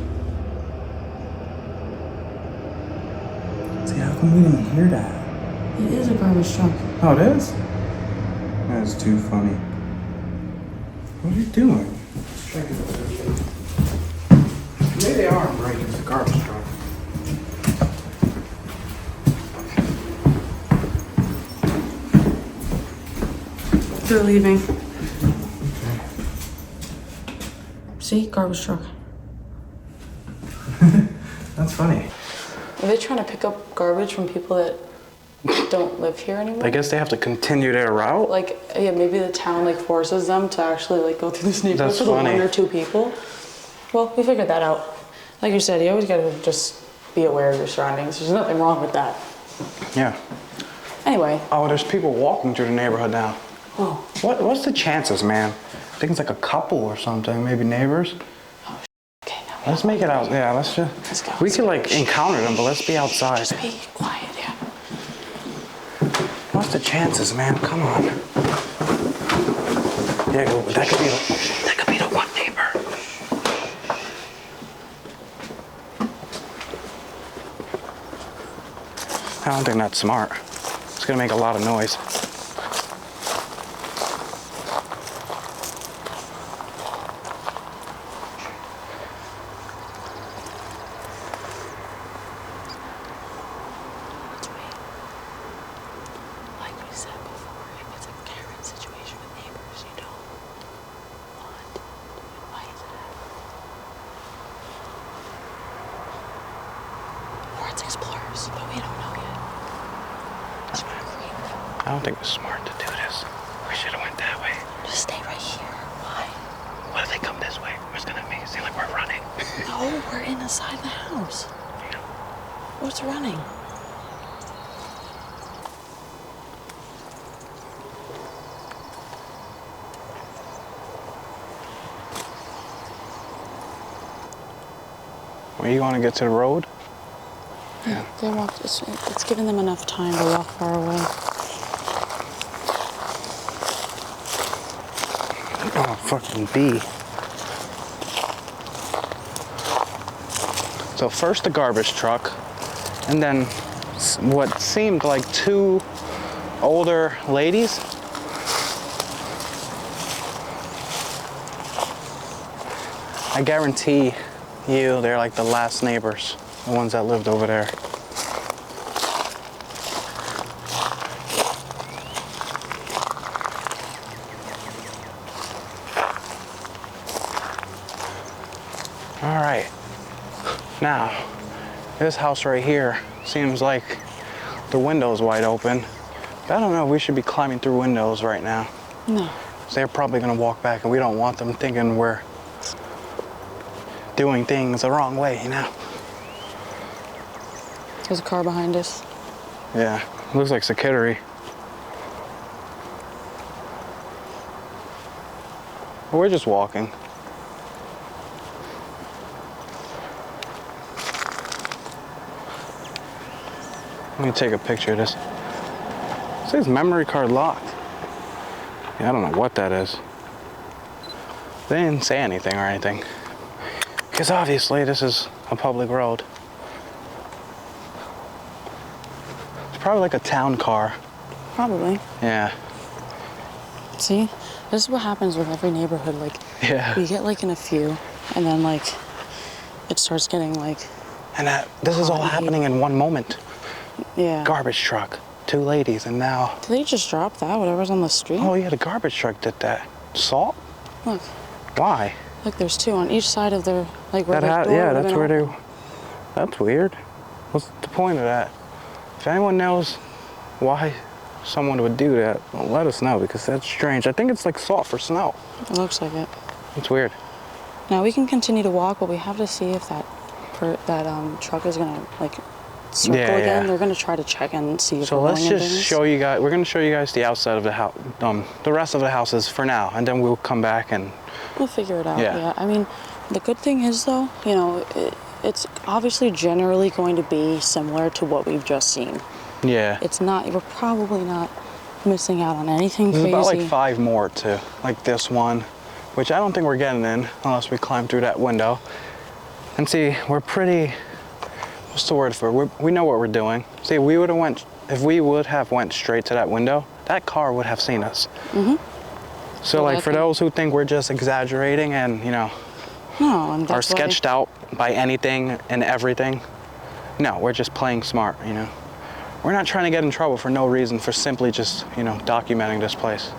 See, how come we didn't hear that? It is a garbage truck. Oh, it is? That's too funny. What are you doing? Let's check it. Maybe they are breaking the garbage truck. They're leaving. See? Garbage truck. That's funny. Are they trying to pick up garbage from people that don't live here anymore? I guess they have to continue their route. Yeah, maybe the town forces them to actually go through this neighborhood That's for the funny. one or two people. Well, we figured that out. Like you said, you always gotta just be aware of your surroundings. There's nothing wrong with that. Yeah. Anyway. Oh, there's people walking through the neighborhood now. Oh. What's the chances, man? I think it's a couple or something, maybe neighbors. Oh, okay, now Let's make it out. Yeah, let's just. Let's go. We could encounter them, but let's be outside. Just be quiet, yeah. What's the chances, man? Come on. Yeah, that could be the one neighbor. I don't think that's smart. It's gonna make a lot of noise. Like we said before, if it's a Karen situation with neighbors, you don't want to invite them. Or it's explorers, but we don't know yet. Just want to agree with them. I don't think it's smart to do this. We should have went that way. Just stay right here. Why? What if they come this way? It's gonna make it seem like we're running. No, we're inside the house. What's running? Where you want to get to the road? Yeah, they walked. It's giving them enough time to walk far away. Oh, fucking bee. So first the garbage truck, and then what seemed like two older ladies. I guarantee you they're the last neighbors, the ones that lived over there. Now, this house right here seems like the window's wide open. But I don't know if we should be climbing through windows right now. No. They're probably gonna walk back and we don't want them thinking we're doing things the wrong way, you know? There's a car behind us. Yeah, looks like security. We're just walking. Let me take a picture of this. It says memory card locked. Yeah, I don't know what that is. They didn't say anything or anything. Because obviously this is a public road. It's probably like a town car. Probably. Yeah. See, this is what happens with every neighborhood. Like, Yeah. we get like in a few, and then like, it starts getting like, And this is all happening in one moment. yeah. Garbage truck, 2 ladies, and now. Did they just drop that? Whatever's on the street? Oh yeah, the garbage truck did that. Salt? Look, Why? look, there's 2 on each side of their, like, where That their door yeah, would've that's been where open. they. That's weird. What's the point of that? If anyone knows why someone would do that, well, let us know because that's strange. I think it's like salt for snow. It looks like it. It's weird. Now we can continue to walk, but we have to see if that truck is gonna like circle Yeah, again. yeah. They're gonna try to check and see if So we're let's going in just things. show you guys. We're gonna show you guys the outside of the house, the rest of the houses for now, and then we'll come back and. We'll figure it out. Yeah. Yeah. I mean, the good thing is though, you know, it's obviously generally going to be similar to what we've just seen. Yeah. It's not. We're probably not missing out on anything There's crazy. about like 5 more too, like this one, which I don't think we're getting in unless we climb through that window. And see, we're pretty. What's the word for it? We know what we're doing. See, if we would have went straight to that window, that car would have seen us. Mhm. So like for Exactly. those who think we're just exaggerating and No, and are that's why- sketched out by anything and everything, no, we're just playing smart. We're not trying to get in trouble for no reason for simply just documenting this place.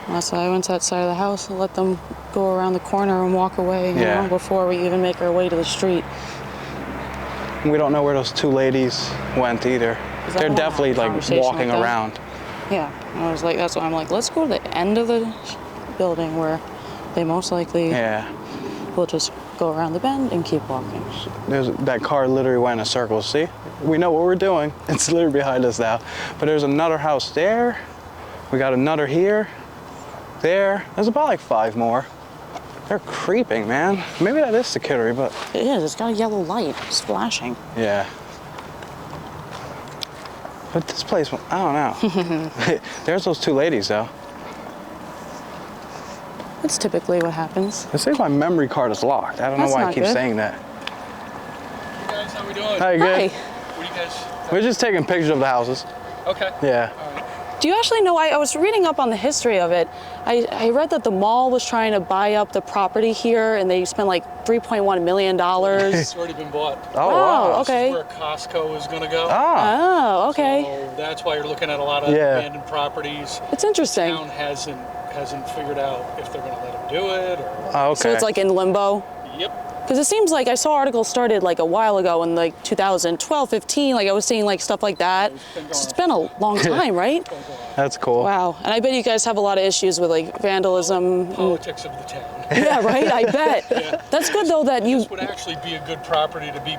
That's why I went to that side of the house and let them go around the corner and walk away, you Yeah. know, before we even make our way to the street. We don't know where those 2 ladies went either. 'Cause I They're don't wanna have a definitely like conversation walking with them. around. Yeah, I was like, that's why I'm like, let's go to the end of the building where they most likely Yeah. will just go around the bend and keep walking. That car literally went in a circle. See? We know what we're doing. It's literally behind us now. But there's another house there. We got another here. There. There's about like 5 more. They're creeping, man. Maybe that is security, but It is, it's got a yellow light, it's flashing. yeah. But this place, I don't know. There's those 2 ladies though. That's typically what happens. It says my memory card is locked. I don't know That's why I not keep good. saying that. Hey guys, how we doing? Hi, good? Hi. What do you guys? We're just taking pictures of the houses. Okay. Yeah. Do you actually know, I was reading up on the history of it. I read that the mall was trying to buy up the property here and they spent like $3.1 million. It's already been bought. Oh, Wow, wow. okay. This is where Costco is going to go. Ah. Oh, okay. So that's why you're looking at a lot of Yeah. abandoned properties. It's interesting. Town hasn't figured out if they're going to let them do it or. Oh, okay. So it's like in limbo? Yep. Because it seems like I saw articles started like a while ago in like 2012, 15, like I was seeing like stuff like that. So it's been a long time, right? That's cool. Wow. And I bet you guys have a lot of issues with like vandalism. Politics of the town. Yeah, right? I bet. That's good though that you, This would actually be a good property to be.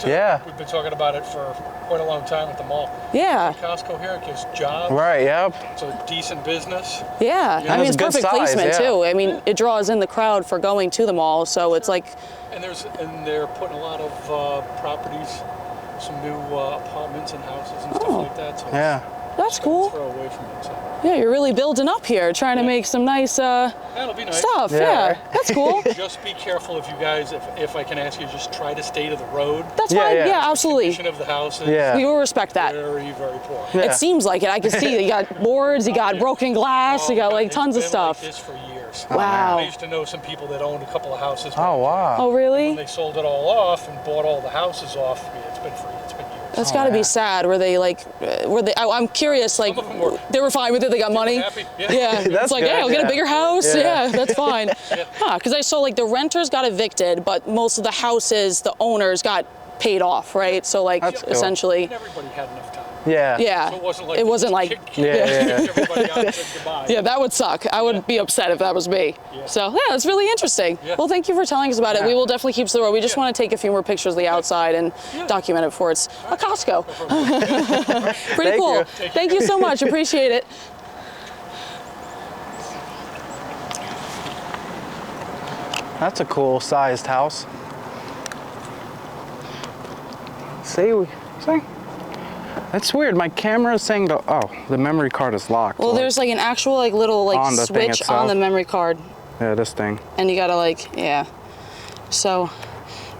Yeah. We've been talking about it for quite a long time at the mall. yeah, Costco here, it gives jobs. Right, yep. It's a decent business. yeah. I mean, it's it's good perfect size, placement yeah. too. I mean, it draws in the crowd for going to the mall. So it's like, And they're putting a lot of properties, some new apartments and houses and stuff like that. So it's Yeah. that's cool. Throw away from it. So Yeah, you're really building up here, trying to make some nice that'll be nice. stuff. Yeah, Yeah, right. that's cool. Just be careful if you guys, if I can ask you, just try to stay to the road. That's Yeah, fine. yeah. Yeah, absolutely. Condition of the houses. Yeah. We will respect that. Very, very poor. Yeah. It seems like it. I can see you got boards, you got broken glass, you got like It's tons of been stuff. Like this for years. Wow. I used to know some people that owned a couple of houses. Oh, wow. Oh, When really? they sold it all off and bought all the houses off, it's been free. It's been years. That's got to be sad. Were they like, I'm curious, like, Some of them were. they were fine with it, they got money? happy, yeah. Yeah, That's it's like, good, hey, I'll get a yeah. bigger house. Yeah. Yeah, that's fine. Because I saw like the renters got evicted, but most of the houses, the owners got paid off, right? So like, That's cool. essentially, And everybody had enough time. Yeah. yeah. So it wasn't like it wasn't like, kicked Yeah. everybody out and said goodbye. yeah, that would suck. I would be upset if that was me. Yeah. So yeah, it's really interesting. Yeah. Well, thank you for telling us about it. Yeah. We will definitely keep to the road. We just Yeah. want to take a few more pictures of the outside and document it before it's a Costco. Pretty Thank cool. you. Thank you so much. Appreciate it. That's a cool sized house. See? That's weird. My camera is saying the memory card is locked. Well, like, there's like an actual like little like On the thing switch on itself. the memory card, yeah, this thing. and you gotta like So,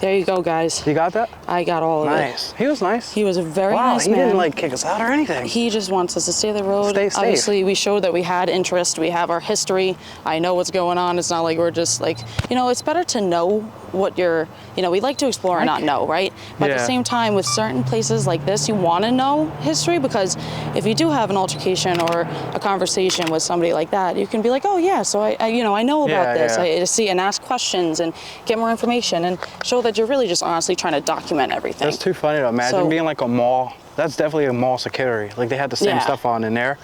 there you go, guys. You got that? I got all of it. Nice. He was nice. He was a very wow, nice he man. didn't like kick us out or anything. He just wants us to stay the road. Stay safe. Obviously, we showed that we had interest. We have our history. I know what's going on. It's not like we're just like, it's better to know what you're, we like to explore and not know, right? But at the Yeah. same time, with certain places like this, you want to know history, because if you do have an altercation or a conversation with somebody like that, you can be like, oh yeah, so I know about Yeah, this. yeah. I see and ask questions and get more information and show that you're really just honestly trying to document everything. That's too funny to imagine So- being like a mall. That's definitely a mall security. Like they had the same Yeah. stuff on in there.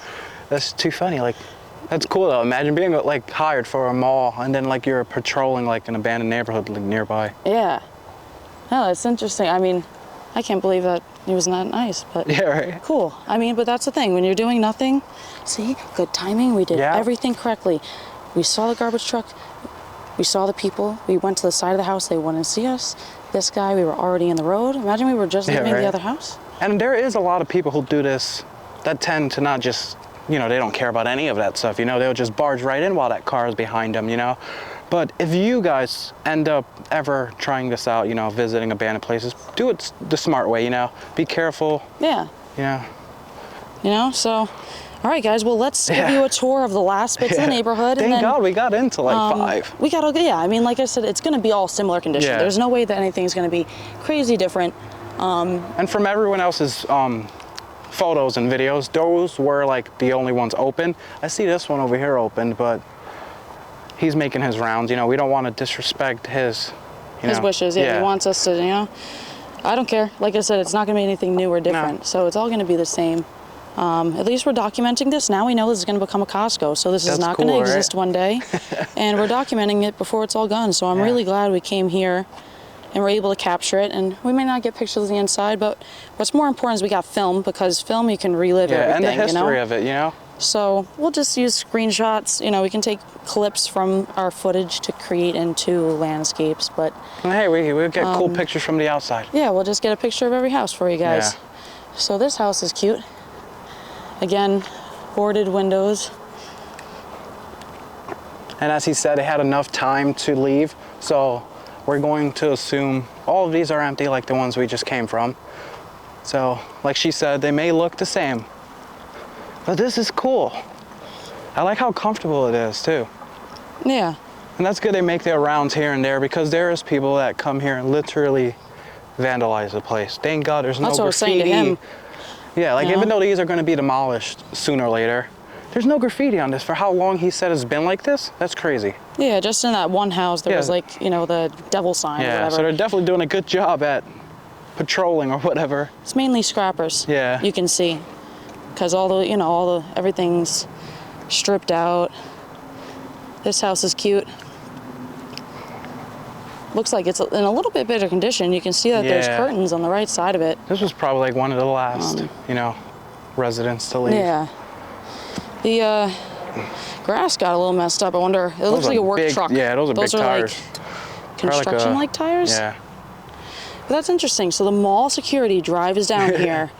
That's too funny. Like that's cool though. Imagine being like hired for a mall and then like you're patrolling like an abandoned neighborhood like nearby. Yeah. No, it's interesting. I mean, I can't believe that he was not nice, but Yeah, right. cool. I mean, but that's the thing. When you're doing nothing, see, good timing. We did Yeah. everything correctly. We saw the garbage truck. We saw the people. We went to the side of the house. They wouldn't see us. This guy, we were already in the road. Imagine we were just Yeah, leaving right. the other house. And there is a lot of people who do this that tend to not just, they don't care about any of that stuff, they'll just barge right in while that car is behind them, But if you guys end up ever trying this out, visiting abandoned places, do it the smart way, Be careful, Yeah. So, all right, guys. Well, let's give Yeah. you a tour of the last bits of the neighborhood. Thank and then, God we got into like 5. We got yeah. I mean, like I said, it's going to be all similar condition. Yeah. There's no way that anything's going to be crazy different. And from everyone else's photos and videos, those were like the only ones open. I see this one over here opened, but he's making his rounds. We don't want to disrespect his wishes. Yeah, he wants us to, I don't care. Like I said, it's not going to be anything new or different. No. So it's all going to be the same. At least we're documenting this. Now we know this is going to become a Costco. So this is That's not going to cool, exist right? one day. And we're documenting it before it's all gone. So I'm Yeah. really glad we came here and we're able to capture it. And we may not get pictures of the inside, but what's more important is we got film, because film you can relive everything, and the history you know? of it, So we'll just use screenshots. We can take clips from our footage to create into landscapes. But And hey, we'll get cool pictures from the outside. yeah, we'll just get a picture of every house for you guys. Yeah. So this house is cute. Again, boarded windows. And as he said, it had enough time to leave, so we're going to assume all of these are empty like the ones we just came from. So, like she said, they may look the same, but this is cool. I like how comfortable it is too. Yeah. And that's good they make their rounds here and there, because there is people that come here and literally vandalize the place. Thank God there's no That's what I was graffiti. saying to him. Yeah, like You know? even though these are going to be demolished sooner or later, there's no graffiti on this. For how long he said it's been like this, that's crazy. Yeah, just in that one house there Yeah. was like, the devil sign or Yeah, whatever. so they're definitely doing a good job at patrolling or whatever. It's mainly scrappers. Yeah. You can see. Because everything's stripped out. This house is cute. Looks like it's in a little bit better condition. You can see that there's Yeah. curtains on the right side of it. This was probably like one of the last, residents to leave. Yeah. The grass got a little messed up. I wonder, it looks are like a work big- truck. yeah, those are big tires. Like construction-like tires? Yeah. But that's interesting. So the mall security drives down here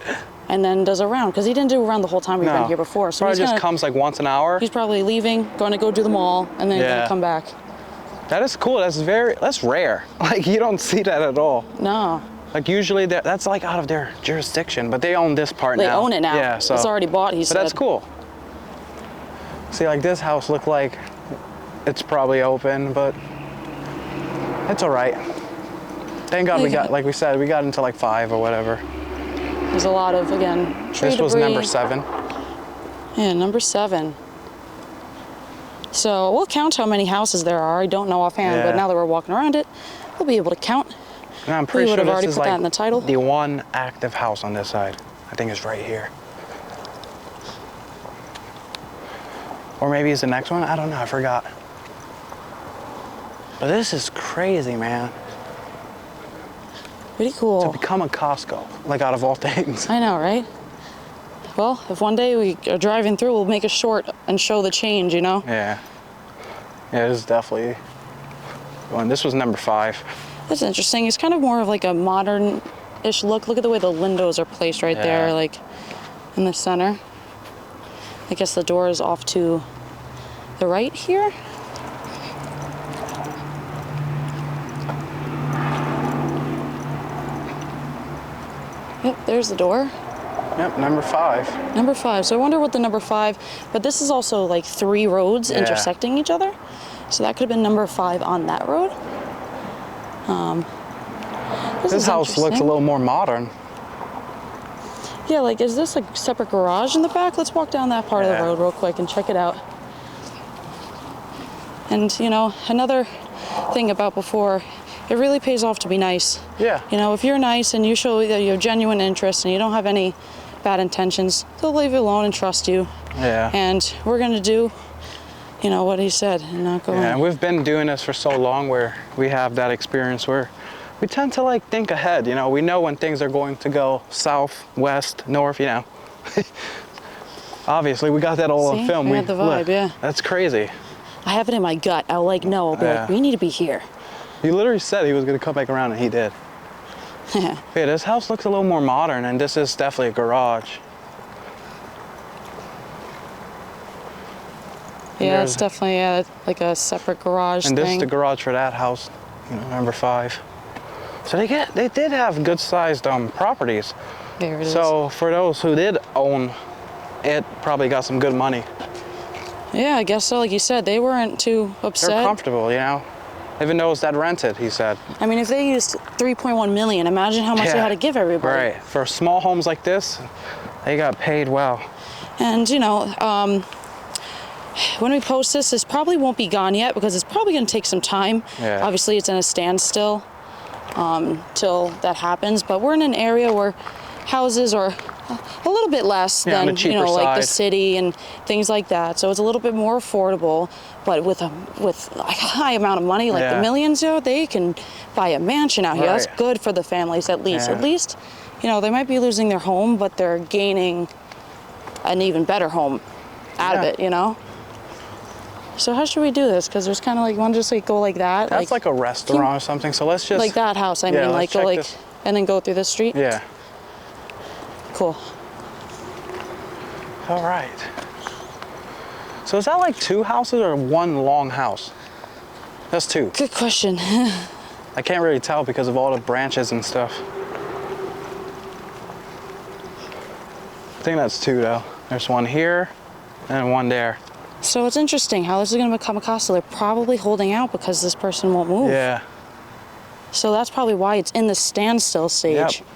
and then does a round, because he didn't do a round the whole time we've been here before. So probably he's just comes like once an hour. He's probably leaving, going to go do the mall, and then he's going Yeah. to come back. That is cool. That's rare. Like you don't see that at all. No. Like usually that's like out of their jurisdiction, but they own this part They now. own it now. Yeah, so It's already bought, he but said. that's cool. See, like this house looked like it's probably open, but it's all right. Thank God we got, like we said, we got into like 5 or whatever. There's a lot of, again, tree This was debris. number 7. Yeah, number 7. So we'll count how many houses there are. I don't know offhand, but Yeah. now that we're walking around it, we'll be able to count. And I'm pretty would sure have already this is put that like in the title. the one active house on this side. I think it's right here. Or maybe it's the next one. I don't know. I forgot. But this is crazy, man. Pretty cool. To become a Costco, like out of all things. I know, right? Well, if one day we are driving through, we'll make a short and show the change, you know? Yeah. Yeah, this is definitely one. This was number 5. That's interesting. It's kind of more of like a modern-ish look. Look at the way the windows are placed right there, Yeah. like in the center. I guess the door is off to the right here. Yep, there's the door. Yep, number 5. Number 5. So I wonder what the number 5, but this is also like 3 roads Yeah. intersecting each other. So that could have been number 5 on that road. This is house looks a interesting. little more modern. Yeah, like, is this a separate garage in the back? Let's walk down that part of Yeah. the road real quick and check it out. And, you know, another thing about before, it really pays off to be nice. Yeah. You know, if you're nice and you show that you have genuine interest and you don't have any bad intentions, they'll leave you alone and trust you. Yeah. And we're going to do, you know, what he said and not go Yeah, and in. we've been doing this for so long where we have that experience where we tend to like think ahead, you know, we know when things are going to go south, west, north, you know. Obviously, we got that all on See? film. We had the vibe, look, yeah. That's crazy. I have it in my gut. I'll like, no, I'll be Yeah. like, we need to be here. He literally said he was going to come back around, and he did. Yeah, this house looks a little more modern, and this is definitely a garage. Yeah, it's There's- definitely like a separate garage And this is thing. the garage for that house, you know, number 5. So they did have good-sized properties. There it is. So for those who did own it, probably got some good money. Yeah, I guess so. Like you said, they weren't too They're upset. comfortable, you know. Even those that rented, he said. I mean, if they used 3.1 million, imagine how much they Yeah. had to give everybody. Right. For small homes like this, they got paid well. And you know, when we post this, this probably won't be gone yet because it's probably going to take some time. Yeah. Obviously, it's in a standstill till that happens. But we're in an area where houses are a little bit less Yeah, on than the you know, cheaper like the side. city and things like that. So it's a little bit more affordable. But with like a high amount of money, like the Yeah. millions, you know, they can buy a mansion out here. That's Right. good for the families, at least. Yeah. At least, you know, they might be losing their home, but they're gaining an even better home out of Yeah. it, you know? So how should we do this? Because there's kind of like, you want to just like go like that? That's like a restaurant or something. So let's just like that house, I Yeah, mean, let's like go check like, this. and then go through the street? Yeah. Cool. All right. So is that like 2 houses or one long house? That's 2. Good question. I can't really tell because of all the branches and stuff. I think that's 2 though. There's one here and one there. So it's interesting how this is going to become a Costco. They're probably holding out because this person won't move. Yeah. So that's probably why it's in the standstill stage. Yep.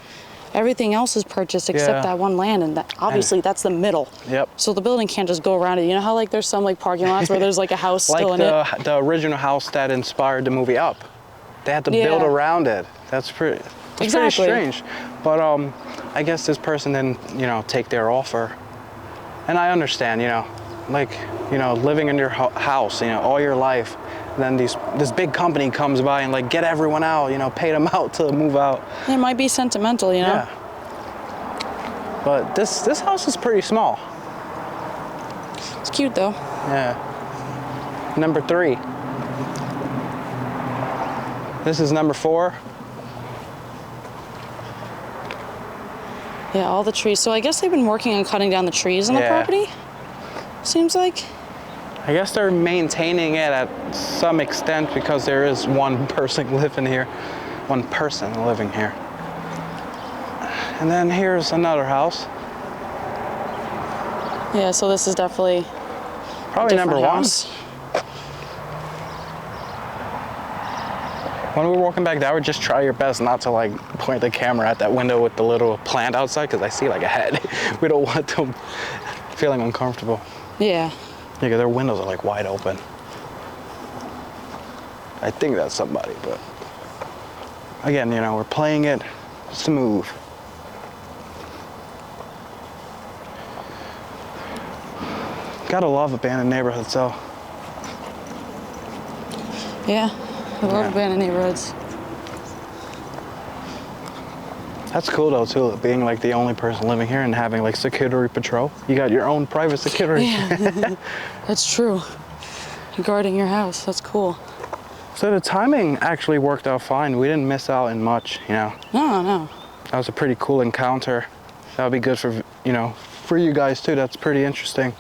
Everything else is purchased except Yeah. that one land, and that obviously that's the middle. Yep. So the building can't just go around it. You know how like there's some like parking lots where there's like a house still in it? Like the original house that inspired the movie Up. They had to build Yeah. around it. That's pretty Exactly. strange. But I guess this person didn't, you know, take their offer. And I understand, you know, like, you know, living in your house, you know, all your life. Then this big company comes by and like get everyone out, you know, pay them out to move out. It might be sentimental, you know? Yeah. But this house is pretty small. It's cute though. Yeah. Number 3. This is number 4. Yeah, all the trees. So I guess they've been working on cutting down the trees on the Yeah. property. Seems like. I guess they're maintaining it at some extent because there is one person living here. And then here's another house. Yeah, so this is definitely Probably a different number 1. house. When we're walking back down, just try your best not to like point the camera at that window with the little plant outside, because I see like a head. We don't want them feeling uncomfortable. Yeah. Yeah, their windows are like wide open. I think that's somebody, but again, you know, we're playing it smooth. Gotta love abandoned neighborhoods, though. Yeah, I love abandoned neighborhoods. That's cool though too, being like the only person living here and having like security patrol. You got your own private security. Yeah, that's true. Guarding your house, that's cool. So the timing actually worked out fine. We didn't miss out in much, you know. No. That was a pretty cool encounter. That would be good for, you know, for you guys too. That's pretty interesting.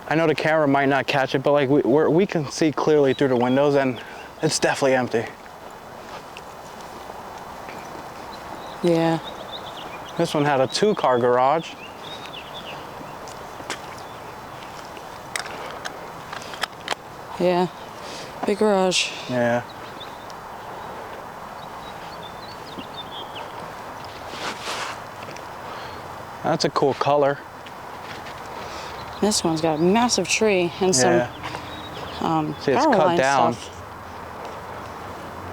I know the camera might not catch it, but like we can see clearly through the windows, and it's definitely empty. Yeah. This one had a 2-car garage. Yeah, big garage. Yeah. That's a cool color. This one's got a massive tree and some See, it's power cut line down. stuff.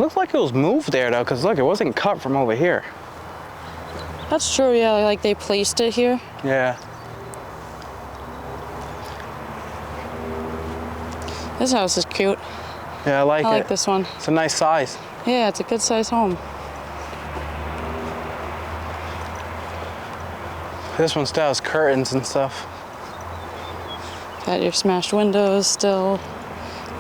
Looks like it was moved there though, because look, it wasn't cut from over here. That's true, yeah, like they placed it here. Yeah. This house is cute. Yeah, I like it. I like this one. It's a nice size. Yeah, it's a good size home. This one still has curtains and stuff. Got your smashed windows still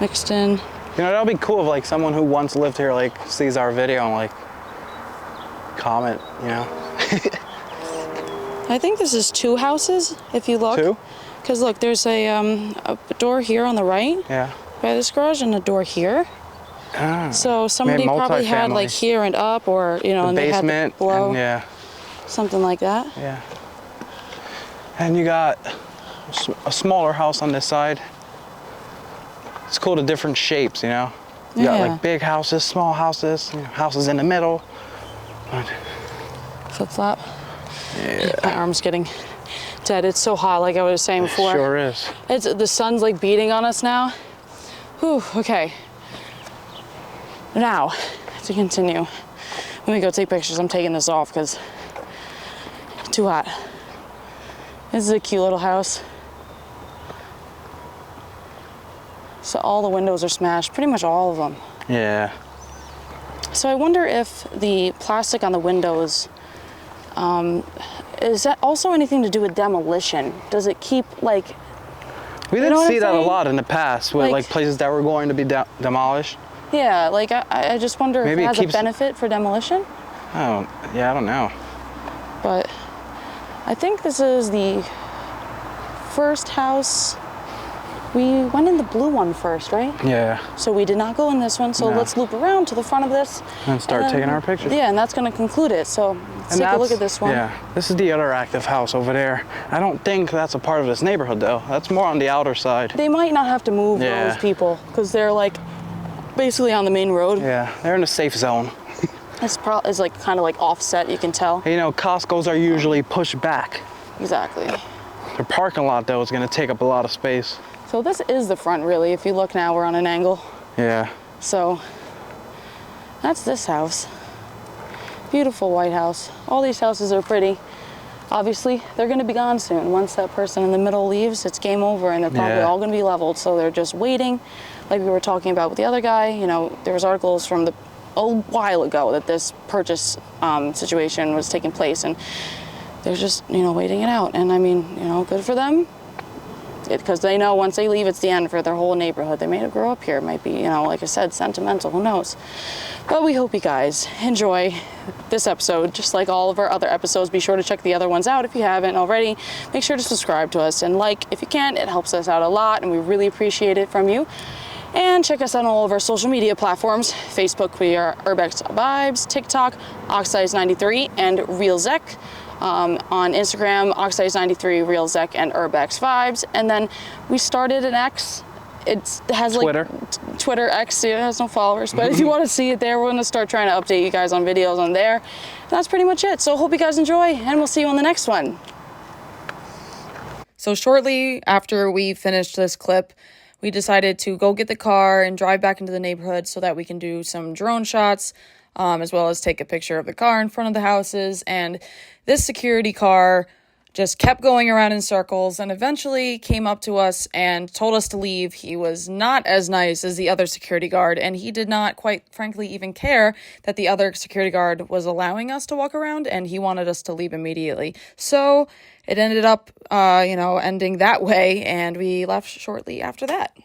mixed in. You know, that'll be cool if like someone who once lived here like sees our video and like comment, you know. I think this is 2 houses, if you look. 2? Because look, there's a door here on the right Yeah. by this garage and a door here. Ah, So somebody probably had like multifamily. here and up, or you know, The and they basement. had below, And, yeah. something like that. Yeah. And you got a smaller house on this side. It's cool, the different shapes, you know. You got Yeah. like big houses, small houses, you know, houses in the middle. But, Flip flop. yeah. My arm's getting dead. It's so hot, like I was saying before. Sure is. The sun's like beating on us now. Whew, okay. Now, to continue. Let me go take pictures. I'm taking this off because it's too hot. This is a cute little house. So all the windows are smashed, pretty much all of them. Yeah. So I wonder if the plastic on the windows, is that also anything to do with demolition? Does it keep like, We know did what see I'm that a saying? lot in the past with like places that were going to be demolished. yeah, like I just wonder Maybe if it it has keeps- a benefit for demolition? Oh, yeah, I don't know. But I think this is the first house. We went in the blue one first, right? Yeah. So we did not go in this one. So No. let's loop around to the front of this. And start then- taking our pictures. Yeah, and that's going to conclude it. So let's take a look at this one. Yeah, this is the other active house over there. I don't think that's a part of this neighborhood though. That's more on the outer side. They might not have to move Yeah. those people because they're like basically on the main road. Yeah, they're in a safe zone. It's like kind of like offset, you can tell. You know, Costco's are usually pushed back. Exactly. The parking lot though is gonna take up a lot of space. So this is the front really. If you look now, we're on an angle. Yeah. So that's this house. Beautiful white house. All these houses are pretty. Obviously, they're going to be gone soon. Once that person in the middle leaves, it's game over and they're probably Yeah. all going to be leveled. So they're just waiting. Like we were talking about with the other guy, you know, there was articles from a while ago that this purchase situation was taking place, and they're just, you know, waiting it out. And I mean, you know, good for them. Because they know once they leave, it's the end for their whole neighborhood. They may have grow up here. It might be, you know, like I said, sentimental. Who knows? But we hope you guys enjoy this episode, just like all of our other episodes. Be sure to check the other ones out if you haven't already. Make sure to subscribe to us and like if you can. It helps us out a lot, and we really appreciate it from you. And check us out on all of our social media platforms. Facebook, we are Urbex Vibes. TikTok, Oxize93 and RealZek. On Instagram, Oxize93, RealZek, and Urbex Vibes. And then we started an X it has like Twitter. Twitter X. It has no followers, but if you want to see it there, we're gonna start trying to update you guys on videos on there. And that's pretty much it. So hope you guys enjoy, and we'll see you on the next one. So shortly after we finished this clip, we decided to go get the car and drive back into the neighborhood so that we can do some drone shots, as well as take a picture of the car in front of the houses. And this security car just kept going around in circles and eventually came up to us and told us to leave. He was not as nice as the other security guard, and he did not, quite frankly, even care that the other security guard was allowing us to walk around, and he wanted us to leave immediately. So it ended up, ending that way, and we left shortly after that.